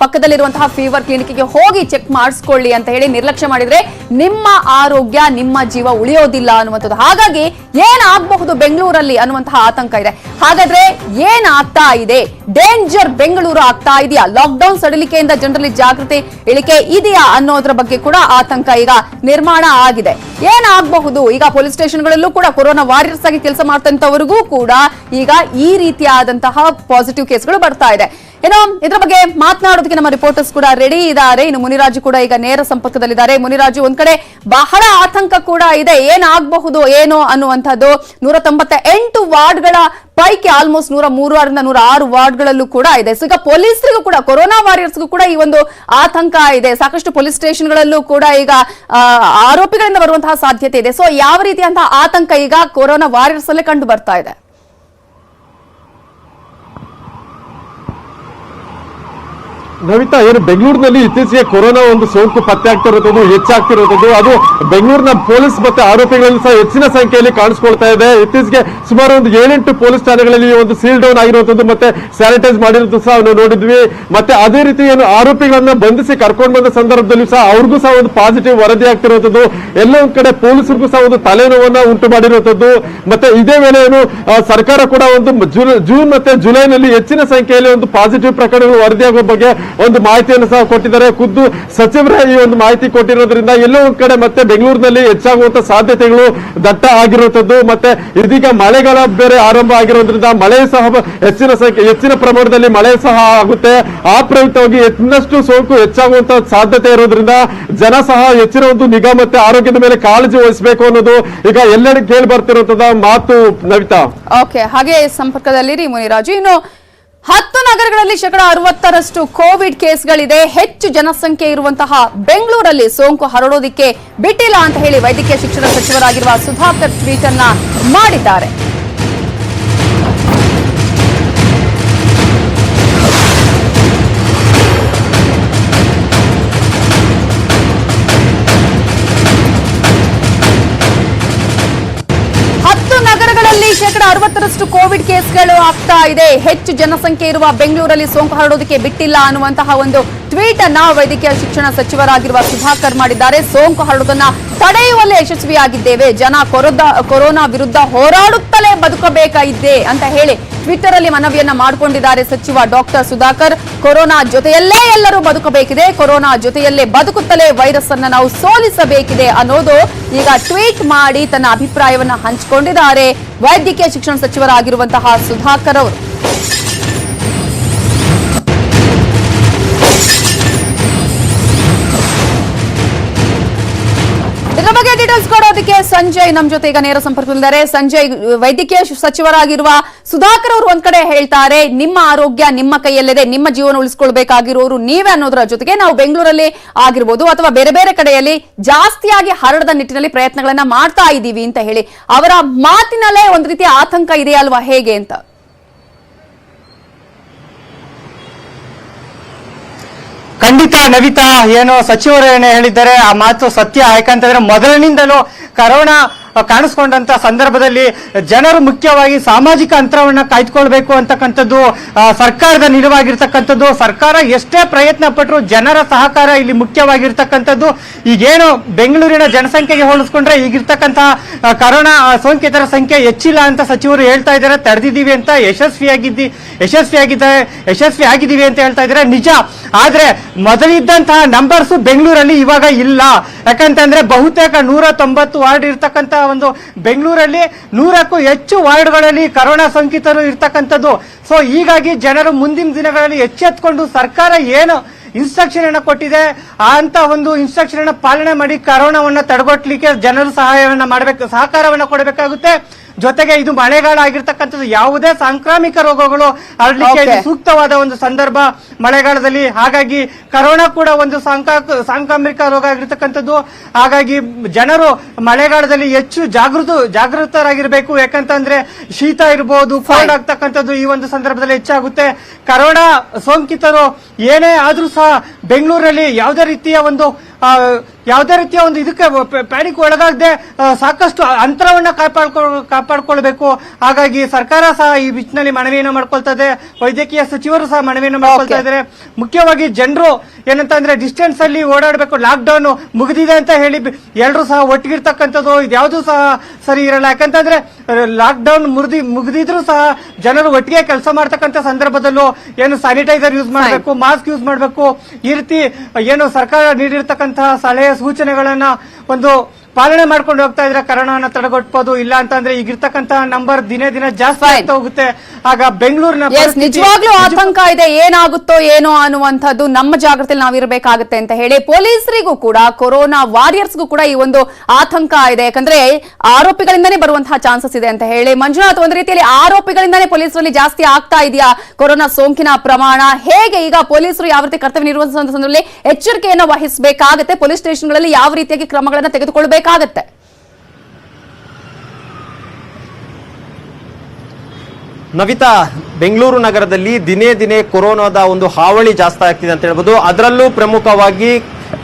Speaker 1: ಪಕ್ಕದಲ್ಲಿರುವಂತಹ ಫೀವರ್ ಕ್ಲಿನಿಕ್ಗೆ ಹೋಗಿ ಚೆಕ್ ಮಾಡಿಸ್ಕೊಳ್ಳಿ ಅಂತ ಹೇಳಿ ನಿರ್ಲಕ್ಷ್ಯ ಮಾಡಿದ್ರೆ ನಿಮ್ಮ ಆರೋಗ್ಯ, ನಿಮ್ಮ ಜೀವ ಉಳಿಯೋದಿಲ್ಲ ಅನ್ನುವಂಥದ್ದು. ಹಾಗಾಗಿ ಏನಾಗಬಹುದು ಬೆಂಗಳೂರಲ್ಲಿ ಅನ್ನುವಂತಹ ಆತಂಕ ಇದೆ. ಹಾಗಾದ್ರೆ ಏನಾಗ್ತಾ ಇದೆ? ಡೇಂಜರ್ ಬೆಂಗಳೂರು ಆಗ್ತಾ ಇದೆಯಾ? ಲಾಕ್ಡೌನ್ ಸಡಿಲಿಕೆಯಿಂದ ಜನರಲ್ಲಿ ಜಾಗೃತಿ ಇಳಿಕೆ ಇದೆಯಾ ಅನ್ನೋದ್ರ ಬಗ್ಗೆ ಕೂಡ ಆತಂಕ ಈಗ ನಿರ್ಮಾಣ ಆಗಿದೆ. ಏನಾಗಬಹುದು? ಈಗ ಪೊಲೀಸ್ ಸ್ಟೇಷನ್ಗಳಲ್ಲೂ ಕೂಡ ಕೊರೋನಾ ವಾರಿಯರ್ಸ್ ಆಗಿ ಕೆಲಸ ಮಾಡ್ತಂತವರಿಗೂ ಕೂಡ ಈಗ ಈ ರೀತಿಯಾದಂತಹ ಪಾಸಿಟಿವ್ ಕೇಸ್ಗಳು ಬರ್ತಾ ಇದೆ. ಏನೋ ಇದ್ರ ಬಗ್ಗೆ ಮಾತನಾಡೋದಕ್ಕೆ ನಮ್ಮ ರಿಪೋರ್ಟರ್ಸ್ ಕೂಡ ರೆಡಿ ಇದ್ದಾರೆ. ಇನ್ನು ಮುನಿರಾಜು ಕೂಡ ಈಗ ನೇರ ಸಂಪರ್ಕದಲ್ಲಿದ್ದಾರೆ. ಮುನಿರಾಜು, ಒಂದ್ ಕಡೆ ಬಹಳ ಆತಂಕ ಕೂಡ ಇದೆ, ಏನಾಗಬಹುದು ಏನೋ ಅನ್ನುವಂಥದ್ದು. 198 ವಾರ್ಡ್ಗಳ ಪೈಕಿ ಆಲ್ಮೋಸ್ಟ್ 103ರಿಂದ 106 ವಾರ್ಡ್ಗಳಲ್ಲೂ ಕೂಡ ಇದೆ. ಸೊ ಈಗ ಪೊಲೀಸರಿಗೂ ಕೂಡ, ಕೊರೋನಾ ವಾರಿಯರ್ಸ್ಗೂ ಕೂಡ ಈ ಒಂದು ಆತಂಕ ಇದೆ. ಸಾಕಷ್ಟು ಪೊಲೀಸ್ ಸ್ಟೇಷನ್ಗಳಲ್ಲೂ ಕೂಡ ಈಗ ಆರೋಪಿಗಳಿಂದ ಬರುವಂತಹ ಸಾಧ್ಯತೆ ಇದೆ. ಸೊ ಯಾವ ರೀತಿಯಂತಹ ಆತಂಕ ಈಗ ಕೊರೋನಾ ವಾರಿಯರ್ಸ್ ಅಲ್ಲೇ ಕಂಡು ಬರ್ತಾ ಇದೆ?
Speaker 5: ನವಿತಾ, ಏನು ಬೆಂಗಳೂರಿನಲ್ಲಿ ಇತ್ತೀಚೆಗೆ ಕೊರೋನಾ ಒಂದು ಸೋಂಕು ಪತ್ತೆ ಆಗ್ತಿರೋದು, ಹೆಚ್ಚಾಗ್ತಿರೋದು, ಅದು ಬೆಂಗಳೂರಿನ ಪೊಲೀಸ್ ಮತ್ತೆ ಆರೋಪಿಗಳಲ್ಲಿ ಸಹ ಹೆಚ್ಚಿನ ಸಂಖ್ಯೆಯಲ್ಲಿ ಕಾಣಿಸ್ಕೊಳ್ತಾ ಇದೆ. ಇತ್ತೀಚೆಗೆ ಸುಮಾರು ಒಂದು 7-8 ಪೊಲೀಸ್ ಠಾಣೆಗಳಲ್ಲಿ ಒಂದು ಸೀಲ್ ಡೌನ್ ಆಗಿರುವಂತದ್ದು ಮತ್ತೆ ಸ್ಯಾನಿಟೈಸ್ ಮಾಡಿರೋದು ಸಹ ನಾವು ನೋಡಿದ್ವಿ. ಮತ್ತೆ ಅದೇ ರೀತಿ ಏನು ಆರೋಪಿಗಳನ್ನ ಬಂಧಿಸಿ ಕರ್ಕೊಂಡು ಬಂದ ಸಂದರ್ಭದಲ್ಲಿ ಸಹ ಅವ್ರಿಗೂ ಸಹ ಒಂದು ಪಾಸಿಟಿವ್ ವರದಿ ಆಗ್ತಿರುವಂತದ್ದು, ಎಲ್ಲ ಒಂದ್ ಕಡೆ ಪೊಲೀಸರಿಗೂ ಸಹ ಒಂದು ತಲೆನೋವನ್ನ ಉಂಟು ಮಾಡಿರುವಂತದ್ದು. ಮತ್ತೆ ಇದೇ ವೇಳೆ ಏನು ಸರ್ಕಾರ ಕೂಡ ಒಂದು ಜೂನ್ ಮತ್ತೆ ಜುಲೈನಲ್ಲಿ ಹೆಚ್ಚಿನ ಸಂಖ್ಯೆಯಲ್ಲಿ ಒಂದು ಪಾಸಿಟಿವ್ ಪ್ರಕರಣಗಳು ವರದಿಯಾಗುವ ಬಗ್ಗೆ ಒಂದು ಮಾಹಿತಿಯನ್ನು ಸಹ ಕೊಟ್ಟಿದ್ದಾರೆ. ಖುದ್ದು ಸಚಿವರೇ ಈ ಒಂದು ಮಾಹಿತಿ ಕೊಟ್ಟಿರೋದ್ರಿಂದ ಎಲ್ಲೋ ಒಂದ್ ಕಡೆ ಮತ್ತೆ ಬೆಂಗಳೂರಿನಲ್ಲಿ ಹೆಚ್ಚಾಗುವಂತ ಸಾಧ್ಯತೆಗಳು ದಟ್ಟ ಆಗಿರುವಂತದ್ದು. ಮತ್ತೆ ಇದೀಗ ಮಳೆಗಾಲ ಬೇರೆ ಆರಂಭ ಆಗಿರೋದ್ರಿಂದ ಮಳೆ ಸಹ ಹೆಚ್ಚಿನ ಪ್ರಮಾಣದಲ್ಲಿ ಮಳೆ ಸಹ ಆಗುತ್ತೆ. ಆ ಪ್ರಯುಕ್ತವಾಗಿ ಇನ್ನಷ್ಟು ಸೋಂಕು ಹೆಚ್ಚಾಗುವಂತ ಸಾಧ್ಯತೆ ಇರೋದ್ರಿಂದ ಜನ ಸಹ ಹೆಚ್ಚಿನ ಒಂದು ನಿಗಾ ಮತ್ತೆ ಆರೋಗ್ಯದ ಮೇಲೆ ಕಾಳಜಿ ವಹಿಸಬೇಕು ಅನ್ನೋದು ಈಗ ಎಲ್ಲೆಡೆ ಕೇಳಿ ಬರ್ತಿರುವಂತದ ಮಾತು. ನವಿತಾ,
Speaker 1: ಓಕೆ, ಹಾಗೆ ಸಂಪರ್ಕದಲ್ಲಿರಿ ಮುನಿರಾಜು. ಇನ್ನು 10 ನಗರಗಳಲ್ಲಿ 60% ಕೋವಿಡ್ ಕೇಸ್ಗಳಿದೆ. ಹೆಚ್ಚು ಜನಸಂಖ್ಯೆ ಇರುವಂತಹ ಬೆಂಗಳೂರಲ್ಲಿ ಸೋಂಕು ಹರಡೋದಿಕ್ಕೆ ಬಿಟ್ಟಿಲ್ಲ ಅಂತ ಹೇಳಿ ವೈದ್ಯಕೀಯ ಶಿಕ್ಷಣ ಸಚಿವರಾಗಿರುವ ಸುಧಾಕರ್ ಟ್ವೀಟ್ ಅನ್ನ ಮಾಡಿದ್ದಾರೆ. ನಗರಗಳಲ್ಲಿ 60% ಕೋವಿಡ್ ಕೇಸ್ಗಳು ಆಗ್ತಾ ಇದೆ. ಹೆಚ್ಚು ಜನಸಂಖ್ಯೆ ಇರುವ ಬೆಂಗಳೂರಲ್ಲಿ ಸೋಂಕು ಹರಡೋದಕ್ಕೆ ಬಿಟ್ಟಿಲ್ಲ ಅನ್ನುವಂತಹ ಒಂದು ಟ್ವೀಟ್ ಅನ್ನ ವೈದ್ಯಕೀಯ ಶಿಕ್ಷಣ ಸಚಿವರಾಗಿರುವ ಸುಧಾಕರ್ ಮಾಡಿದ್ದಾರೆ. ಸೋಂಕು ಹರಡುವುದನ್ನ ತಡೆಯುವಲ್ಲಿ ಯಶಸ್ವಿಯಾಗಿದ್ದೇವೆ, ಜನ ಕೊರೋನಾ ವಿರುದ್ಧ ಹೋರಾಡುತ್ತಲೇ ಬದುಕಬೇಕಾಗಿದೆ ಅಂತ ಹೇಳಿ ಟ್ವಿಟರ್ ಅಲ್ಲಿ ಮನವಿಯನ್ನ ಮಾಡಿಕೊಂಡಿದ್ದಾರೆ ಸಚಿವ ಡಾಕ್ಟರ್ ಸುಧಾಕರ್. ಕೊರೋನಾ ಜೊತೆಯಲ್ಲೇ ಎಲ್ಲರೂ ಬದುಕಬೇಕಿದೆ, ಕೊರೋನಾ ಜೊತೆಯಲ್ಲೇ ಬದುಕುತ್ತಲೇ ವೈರಸ್ ಅನ್ನ ನಾವು ಸೋಲಿಸಬೇಕಿದೆ ಅನ್ನೋದು ಈಗ ಟ್ವೀಟ್ ಮಾಡಿ ತನ್ನ ಅಭಿಪ್ರಾಯವನ್ನ ಹಂಚಿಕೊಂಡಿದ್ದಾರೆ ವೈದ್ಯಕೀಯ ಶಿಕ್ಷಣ ಸಚಿವರಾಗಿರುವಂತಹ ಸುಧಾಕರ್ ಅವರು. ಇದರ ಬಗ್ಗೆ ಬಗ್ಗೆ ಡೀಟೇಲ್ಸ್ ಕೊಡೋದಕ್ಕೆ ಸಂಜಯ್ ನಮ್ಮ ಜೊತೆ ಈಗ ನೇರ ಸಂಪರ್ಕದಲ್ಲಿದ್ದಾರೆ. ಸಂಜಯ್, ವೈದ್ಯಕೀಯ ಸಚಿವರಾಗಿರುವ ಸುಧಾಕರ್ ಅವರು ಒಂದ್ ಕಡೆ ಹೇಳ್ತಾರೆ, ನಿಮ್ಮ ಆರೋಗ್ಯ ನಿಮ್ಮ ಕೈಯಲ್ಲಿದೆ, ನಿಮ್ಮ ಜೀವನ ಉಳಿಸ್ಕೊಳ್ಬೇಕಾಗಿರೋರು ನೀವೇ ಅನ್ನೋದರ ಜೊತೆಗೆ ನಾವು ಬೆಂಗಳೂರಲ್ಲಿ ಆಗಿರ್ಬೋದು ಅಥವಾ ಬೇರೆ ಬೇರೆ ಕಡೆಯಲ್ಲಿ ಜಾಸ್ತಿಯಾಗಿ ಹರಡದ ನಿಟ್ಟಿನಲ್ಲಿ ಪ್ರಯತ್ನಗಳನ್ನ ಮಾಡ್ತಾ ಇದ್ದೀವಿ ಅಂತ ಹೇಳಿ ಅವರ ಮಾತಿನಲ್ಲೇ ಒಂದ್ ರೀತಿಯ ಆತಂಕ ಇದೆ ಅಲ್ವಾ, ಹೇಗೆ ಅಂತ?
Speaker 6: ಖಂಡಿತ ನವಿತಾ, ಏನು ಸಚಿವರು ಏನು ಹೇಳಿದ್ದಾರೆ ಆ ಮಾತು ಸತ್ಯ. ಯಾಕಂತಂದ್ರೆ ಮೊದಲಿನಿಂದಲೂ ಕರೋನಾ ಕಾಣಿಸ್ಕೊಂಡಂತ ಸಂದರ್ಭದಲ್ಲಿ ಜನರು ಮುಖ್ಯವಾಗಿ ಸಾಮಾಜಿಕ ಅಂತರವನ್ನ ಕಾಯ್ದುಕೊಳ್ಬೇಕು ಅಂತಕ್ಕಂಥದ್ದು ಸರ್ಕಾರದ ನಿಲುವಾಗಿರ್ತಕ್ಕಂಥದ್ದು. ಸರ್ಕಾರ ಎಷ್ಟೇ ಪ್ರಯತ್ನ ಪಟ್ಟರು ಜನರ ಸಹಕಾರ ಇಲ್ಲಿ ಮುಖ್ಯವಾಗಿರ್ತಕ್ಕಂಥದ್ದು. ಈಗೇನು ಬೆಂಗಳೂರಿನ ಜನಸಂಖ್ಯೆಗೆ ಹೋಲಿಸ್ಕೊಂಡ್ರೆ ಈಗಿರ್ತಕ್ಕಂತಹ ಕರೋನಾ ಸೋಂಕಿತರ ಸಂಖ್ಯೆ ಹೆಚ್ಚಿಲ್ಲ ಅಂತ ಸಚಿವರು ಹೇಳ್ತಾ ಇದ್ದಾರೆ. ತಡೆದಿದ್ದೀವಿ ಅಂತ ಯಶಸ್ವಿ ಆಗಿದ್ದೀವಿ ಅಂತ ಹೇಳ್ತಾ ಇದ್ದಾರೆ, ನಿಜ. ಆದ್ರೆ ಮೊದಲಿದ್ದಂತಹ ನಂಬರ್ಸ್ ಬೆಂಗಳೂರಲ್ಲಿ ಇವಾಗ ಇಲ್ಲ. ಯಾಕಂತಂದ್ರೆ ಬಹುತೇಕ 190 ವಾರ್ಡ್ ಇರ್ತಕ್ಕಂಥ ಒಂದು ಬೆಂಗಳೂರಲ್ಲಿ 100ಕ್ಕೂ ಹೆಚ್ಚು ವಾರ್ಡ್ಗಳಲ್ಲಿ ಕರೋನಾ ಸೋಂಕಿತರು ಇರ್ತಕ್ಕಂಥದ್ದು. ಸೊ ಹೀಗಾಗಿ ಜನರು ಮುಂದಿನ ದಿನಗಳಲ್ಲಿ ಎಚ್ಚೆತ್ಕೊಂಡು ಸರ್ಕಾರ ಏನು ಇನ್ಸ್ಟ್ರಕ್ಷನ್ ಅನ್ನ ಕೊಟ್ಟಿದೆ ಅಂತ ಒಂದು ಇನ್ಸ್ಟ್ರಕ್ಷನ್ ಅನ್ನ ಪಾಲನೆ ಮಾಡಿ ಕರೋನಾವನ್ನ ತಡೆಗಟ್ಟಲಿಕ್ಕೆ ಜನರು ಸಹಕಾರವನ್ನ ಕೊಡಬೇಕಾಗುತ್ತೆ. ಜೊತೆಗೆ ಇದು ಮಳೆಗಾಲ ಆಗಿರ್ತಕ್ಕಂಥದ್ದು, ಯಾವುದೇ ಸಾಂಕ್ರಾಮಿಕ ರೋಗಗಳು ಹರಡಲಿಕ್ಕೆ ಸೂಕ್ತವಾದ ಒಂದು ಸಂದರ್ಭ ಮಳೆಗಾಲದಲ್ಲಿ. ಹಾಗಾಗಿ ಕರೋನಾ ಕೂಡ ಒಂದು ಸಾಂಕ್ರಾಮಿಕ ರೋಗ ಆಗಿರ್ತಕ್ಕಂಥದ್ದು. ಹಾಗಾಗಿ ಜನರು ಮಳೆಗಾಲದಲ್ಲಿ ಹೆಚ್ಚು ಜಾಗೃತರಾಗಿರ್ಬೇಕು. ಯಾಕಂತಂದ್ರೆ ಶೀತ ಇರಬಹುದು, ಕೋಲ್ಡ್ ಆಗ್ತಕ್ಕಂಥದ್ದು ಈ ಒಂದು ಸಂದರ್ಭದಲ್ಲಿ ಹೆಚ್ಚಾಗುತ್ತೆ. ಕರೋನಾ ಸೋಂಕಿತರು ಏನೇ ಆದ್ರೂ ಸಹ ಬೆಂಗಳೂರಲ್ಲಿ ಯಾವುದೇ ರೀತಿಯ ಒಂದು ಇದಕ್ಕೆ ಪ್ಯಾನಿಕ್ ಒಳಗಾಗದೆ ಸಾಕಷ್ಟು ಅಂತರವನ್ನ ಕಾಪಾಡ್ಕೊಳ್ಬೇಕು. ಹಾಗಾಗಿ ಸರ್ಕಾರ ಸಹ ಈ ನಿಟ್ಟಿನಲ್ಲಿ ಮನವಿಯನ್ನು ಮಾಡ್ಕೊಳ್ತಾ ಇದೆ, ವೈದ್ಯಕೀಯ ಸಚಿವರು ಸಹ ಮನವಿಯನ್ನು ಮಾಡ್ಕೊಳ್ತಾ ಇದ್ದಾರೆ. ಮುಖ್ಯವಾಗಿ ಜನರು ಏನಂತಂದ್ರೆ ಡಿಸ್ಟೆನ್ಸ್ ಅಲ್ಲಿ ಓಡಾಡಬೇಕು. ಲಾಕ್ ಡೌನ್ ಮುಗಿದಿದೆ ಅಂತ ಹೇಳಿ ಎಲ್ಲರೂ ಸಹ ಒಟ್ಟಿಗಿರ್ತಕ್ಕಂಥದ್ದು ಇದ್ಯಾವುದೂ ಸಹ ಸರಿ ಇರಲ್ಲ. ಯಾಕಂತಂದ್ರೆ ಲಾಕ್ ಡೌನ್ ಮುಗಿದಿದ್ರು ಸಹ ಜನರು ಒಟ್ಟಿಗೆ ಕೆಲಸ ಮಾಡ್ತಕ್ಕಂಥ ಸಂದರ್ಭದಲ್ಲೂ ಏನು ಸ್ಯಾನಿಟೈಸರ್ ಯೂಸ್ ಮಾಡಬೇಕು, ಮಾಸ್ಕ್ ಯೂಸ್ ಮಾಡಬೇಕು. ಈ ರೀತಿ ಏನು ಸರ್ಕಾರ ನೀಡಿರ್ತಕ್ಕಂತಹ ಸಲಹೆ ಸೂಚನೆಗಳನ್ನ ಒಂದು ಪಾಲನೆ ಮಾಡ್ಕೊಂಡು ಹೋಗ್ತಾ ಇದ್ರೆ ಕರೋನಾನ ತಡೆಗಟ್ಟಬಹುದು. ಇಲ್ಲ ಅಂತಂದ್ರೆ ಈಗಿರ್ತಕ್ಕಂತಹ ನಂಬರ್ ದಿನೇ ದಿನ ಜಾಸ್ತಿ ಆಗ್ತಾ ಹೋಗುತ್ತೆ. ಆಗ ಬೆಂಗಳೂರಿನ
Speaker 1: ನಿಜವಾಗ್ಲೂ ಆತಂಕ ಇದೆ, ಏನಾಗುತ್ತೋ ಏನೋ ಅನ್ನುವಂಥದ್ದು. ನಮ್ಮ ಜಾಗೃತಿಯಲ್ಲಿ ನಾವಿರಬೇಕಾಗುತ್ತೆ ಅಂತ ಹೇಳಿ ಪೊಲೀಸರಿಗೂ ಕೂಡ, ಕೊರೋನಾ ವಾರಿಯರ್ಸ್ಗೂ ಕೂಡ ಈ ಒಂದು ಆತಂಕ ಇದೆ. ಯಾಕಂದ್ರೆ ಆರೋಪಿಗಳಿಂದಾನೇ ಬರುವಂತಹ ಚಾನ್ಸಸ್ ಇದೆ ಅಂತ ಹೇಳಿ. ಮಂಜುನಾಥ್, ಒಂದು ರೀತಿಯಲ್ಲಿ ಆರೋಪಿಗಳಿಂದಾನೇ ಪೊಲೀಸರಲ್ಲಿ ಜಾಸ್ತಿ ಆಗ್ತಾ ಇದೆಯಾ ಕೊರೋನಾ ಸೋಂಕಿನ ಪ್ರಮಾಣ? ಹೇಗೆ ಈಗ ಪೊಲೀಸರು ಯಾವ ರೀತಿ ಕರ್ತವ್ಯ ನಿರ್ವಹಿಸುವ ಸಂದರ್ಭದಲ್ಲಿ ಎಚ್ಚರಿಕೆಯನ್ನು ವಹಿಸಬೇಕಾಗುತ್ತೆ? ಪೊಲೀಸ್ ಸ್ಟೇಷನ್ಗಳಲ್ಲಿ ಯಾವ ರೀತಿಯಾಗಿ ಕ್ರಮಗಳನ್ನು ತೆಗೆದುಕೊಳ್ಬೇಕಾಗುತ್ತೆ?
Speaker 6: ನವಿತಾ, ಬೆಂಗಳೂರು ನಗರದಲ್ಲಿ ದಿನೇ ದಿನೇ ಕೊರೋನಾದ ಒಂದು ಹಾವಳಿ ಜಾಸ್ತಿ ಆಗ್ತಿದೆ ಅಂತ ಹೇಳ್ಬೋದು. ಅದರಲ್ಲೂ ಪ್ರಮುಖವಾಗಿ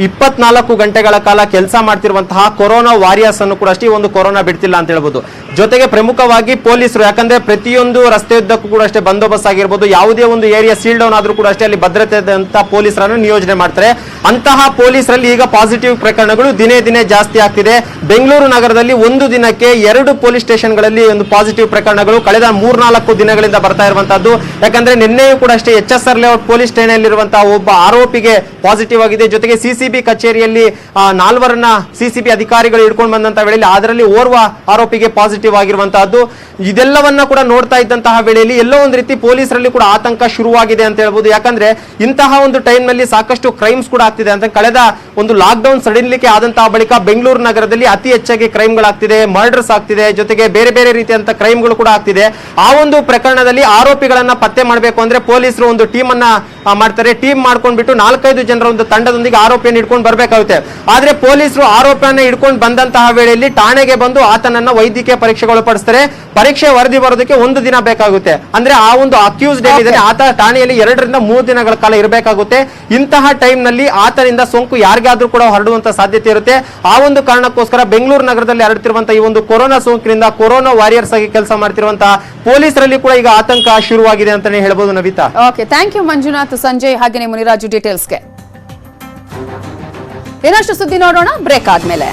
Speaker 6: 24 ಗಂಟೆಗಳ ಕಾಲ ಕೆಲಸ ಮಾಡ್ತಿರುವಂತಹ ಕೊರೋನಾ ವಾರಿಯರ್ಸ್ ಅನ್ನು ಕೂಡ ಅಷ್ಟೇ ಒಂದು ಕೊರೋನಾ ಬಿಡ್ತಿಲ್ಲ ಅಂತ ಹೇಳ್ಬೋದು. ಜೊತೆಗೆ ಪ್ರಮುಖವಾಗಿ ಪೊಲೀಸರು, ಯಾಕಂದ್ರೆ ಪ್ರತಿಯೊಂದು ರಸ್ತೆಯುದ್ದಕ್ಕೂ ಕೂಡ ಅಷ್ಟೇ ಬಂದೋಬಸ್ತ್ ಆಗಿರ್ಬೋದು, ಯಾವುದೇ ಒಂದು ಏರಿಯಾ ಸೀಲ್ ಡೌನ್ ಆದ್ರೂ ಕೂಡ ಅಷ್ಟೇ ಅಲ್ಲಿ ಭದ್ರತೆ ಅಂತ ಪೊಲೀಸರನ್ನು ನಿಯೋಜನೆ ಮಾಡ್ತಾರೆ. ಅಂತಹ ಪೊಲೀಸರಲ್ಲಿ ಈಗ ಪಾಸಿಟಿವ್ ಪ್ರಕರಣಗಳು ದಿನೇ ದಿನೇ ಜಾಸ್ತಿ ಆಗ್ತಿದೆ. ಬೆಂಗಳೂರು ನಗರದಲ್ಲಿ ಒಂದು ದಿನಕ್ಕೆ 2 ಪೊಲೀಸ್ ಸ್ಟೇಷನ್ಗಳಲ್ಲಿ ಒಂದು ಪಾಸಿಟಿವ್ ಪ್ರಕರಣಗಳು ಕಳೆದ 3-4 ದಿನಗಳಿಂದ ಬರ್ತಾ ಇರುವಂತದ್ದು. ಯಾಕಂದ್ರೆ ನಿನ್ನೆಯೂ ಕೂಡ ಅಷ್ಟೇ HSR ಲೇಔಟ್ ಪೊಲೀಸ್ ಠಾಣೆಯಲ್ಲಿರುವಂತಹ ಒಬ್ಬ ಆರೋಪಿಗೆ ಪಾಸಿಟಿವ್ ಆಗಿದೆ. ಜೊತೆಗೆ ಸಿಸಿಬಿ ಕಚೇರಿಯಲ್ಲಿ 4 ಸಿಸಿಬಿ ಅಧಿಕಾರಿಗಳು ಹಿಡ್ಕೊಂಡು ಬಂದಂತ ವೇಳೆಯಲ್ಲಿ ಅದರಲ್ಲಿ ಓರ್ವ ಆರೋಪಿಗೆ ಪಾಸಿಟಿವ್ ಆಗಿರುವಂತಹದ್ದು. ಇದೆಲ್ಲವನ್ನ ಕೂಡ ನೋಡ್ತಾ ಇದ್ದಂತಹ ವೇಳೆಯಲ್ಲಿ ಎಲ್ಲೋ ಒಂದು ರೀತಿ ಪೊಲೀಸರಲ್ಲಿ ಕೂಡ ಆತಂಕ ಶುರುವಾಗಿದೆ ಅಂತ ಹೇಳ್ಬೋದು. ಯಾಕಂದ್ರೆ ಇಂತಹ ಒಂದು ಟೈಮ್ ನಲ್ಲಿ ಸಾಕಷ್ಟು ಕ್ರೈಮ್ಸ್ ಕೂಡ ಆಗ್ತಿದೆ ಅಂತ. ಕಳೆದ ಒಂದು ಲಾಕ್ ಡೌನ್ ಸಡಿಲಿಕ್ಕೆ ಆದಂತಹ ಬಳಿಕ ಬೆಂಗಳೂರು ನಗರದಲ್ಲಿ ಅತಿ ಹೆಚ್ಚಾಗಿ ಕ್ರೈಮ್ಗಳಾಗ್ತಿದೆ, ಮರ್ಡರ್ಸ್ ಆಗ್ತಿದೆ, ಜೊತೆಗೆ ಬೇರೆ ಬೇರೆ ರೀತಿಯಂತ ಕ್ರೈಮ್ಗಳು ಕೂಡ ಆಗ್ತಿದೆ. ಆ ಒಂದು ಪ್ರಕರಣದಲ್ಲಿ ಆರೋಪಿಗಳನ್ನ ಪತ್ತೆ ಮಾಡಬೇಕು ಅಂದ್ರೆ ಪೊಲೀಸರು ಒಂದು ಟೀಮ್ ಅನ್ನ ಮಾಡ್ತಾರೆ. ಟೀಮ್ ಮಾಡ್ಕೊಂಡ್ಬಿಟ್ಟು 4-5 ಜನರ ಒಂದು ತಂಡದೊಂದಿಗೆ ಆರೋಪಿಯನ್ನು ಹಿಡ್ಕೊಂಡು ಬರ್ಬೇಕಾಗುತ್ತೆ. ಆದ್ರೆ ಪೊಲೀಸರು ಆರೋಪಿಯನ್ನ ಹಿಡ್ಕೊಂಡು ಬಂದಂತಹ ವೇಳೆಯಲ್ಲಿ ಠಾಣೆಗೆ ಬಂದು ಆತನನ್ನ ವೈದ್ಯಕೀಯ ಪರೀಕ್ಷೆಗೊಳಪಡಿಸ್ತಾರೆ. ಪರೀಕ್ಷೆ ವರದಿ ಬರೋದಕ್ಕೆ 1 ದಿನ ಬೇಕಾಗುತ್ತೆ. ಅಂದ್ರೆ ಆ ಒಂದು ಅಕ್ಯೂಸ್ಡ್ ಏನಿದೆ ಆತ ಠಾಣೆಯಲ್ಲಿ 2-3 ದಿನಗಳ ಕಾಲ ಇರಬೇಕಾಗುತ್ತೆ. ಇಂತಹ ಟೈಮ್ ನಲ್ಲಿ ಆತನಿಂದ ಸೋಂಕು ಯಾರಿಗಾದ್ರೂ ಕೂಡ ಹರಡುವಂತ ಸಾಧ್ಯತೆ ಇರುತ್ತೆ. ಆ ಒಂದು ಕಾರಣಕ್ಕೋಸ್ಕರ ಬೆಂಗಳೂರು ನಗರದಲ್ಲಿ ಹರಡುತ್ತಿರುವಂತಹ ಈ ಒಂದು ಕೊರೋನಾ ಸೋಂಕಿನಿಂದ ಕೊರೋನಾ ವಾರಿಯರ್ಸ್ ಆಗಿ ಕೆಲಸ ಮಾಡ್ತಿರುವಂತಹ ಪೊಲೀಸರಲ್ಲಿ ಕೂಡ ಈಗ ಆತಂಕ ಶುರುವಾಗಿದೆ ಅಂತಾನೆ ಹೇಳ್ಬೋದು. Navita,
Speaker 1: okay, thank you Manjunath, Sanjay ಹಾಗೆಯೇ ಮುನಿರಾಜು ಡೀಟೇಲ್ಸ್ಗೆ. ಇನ್ನಷ್ಟು ಸುದ್ದಿ ನೋಡೋಣ ಬ್ರೇಕ್ ಆದ್ಮೇಲೆ.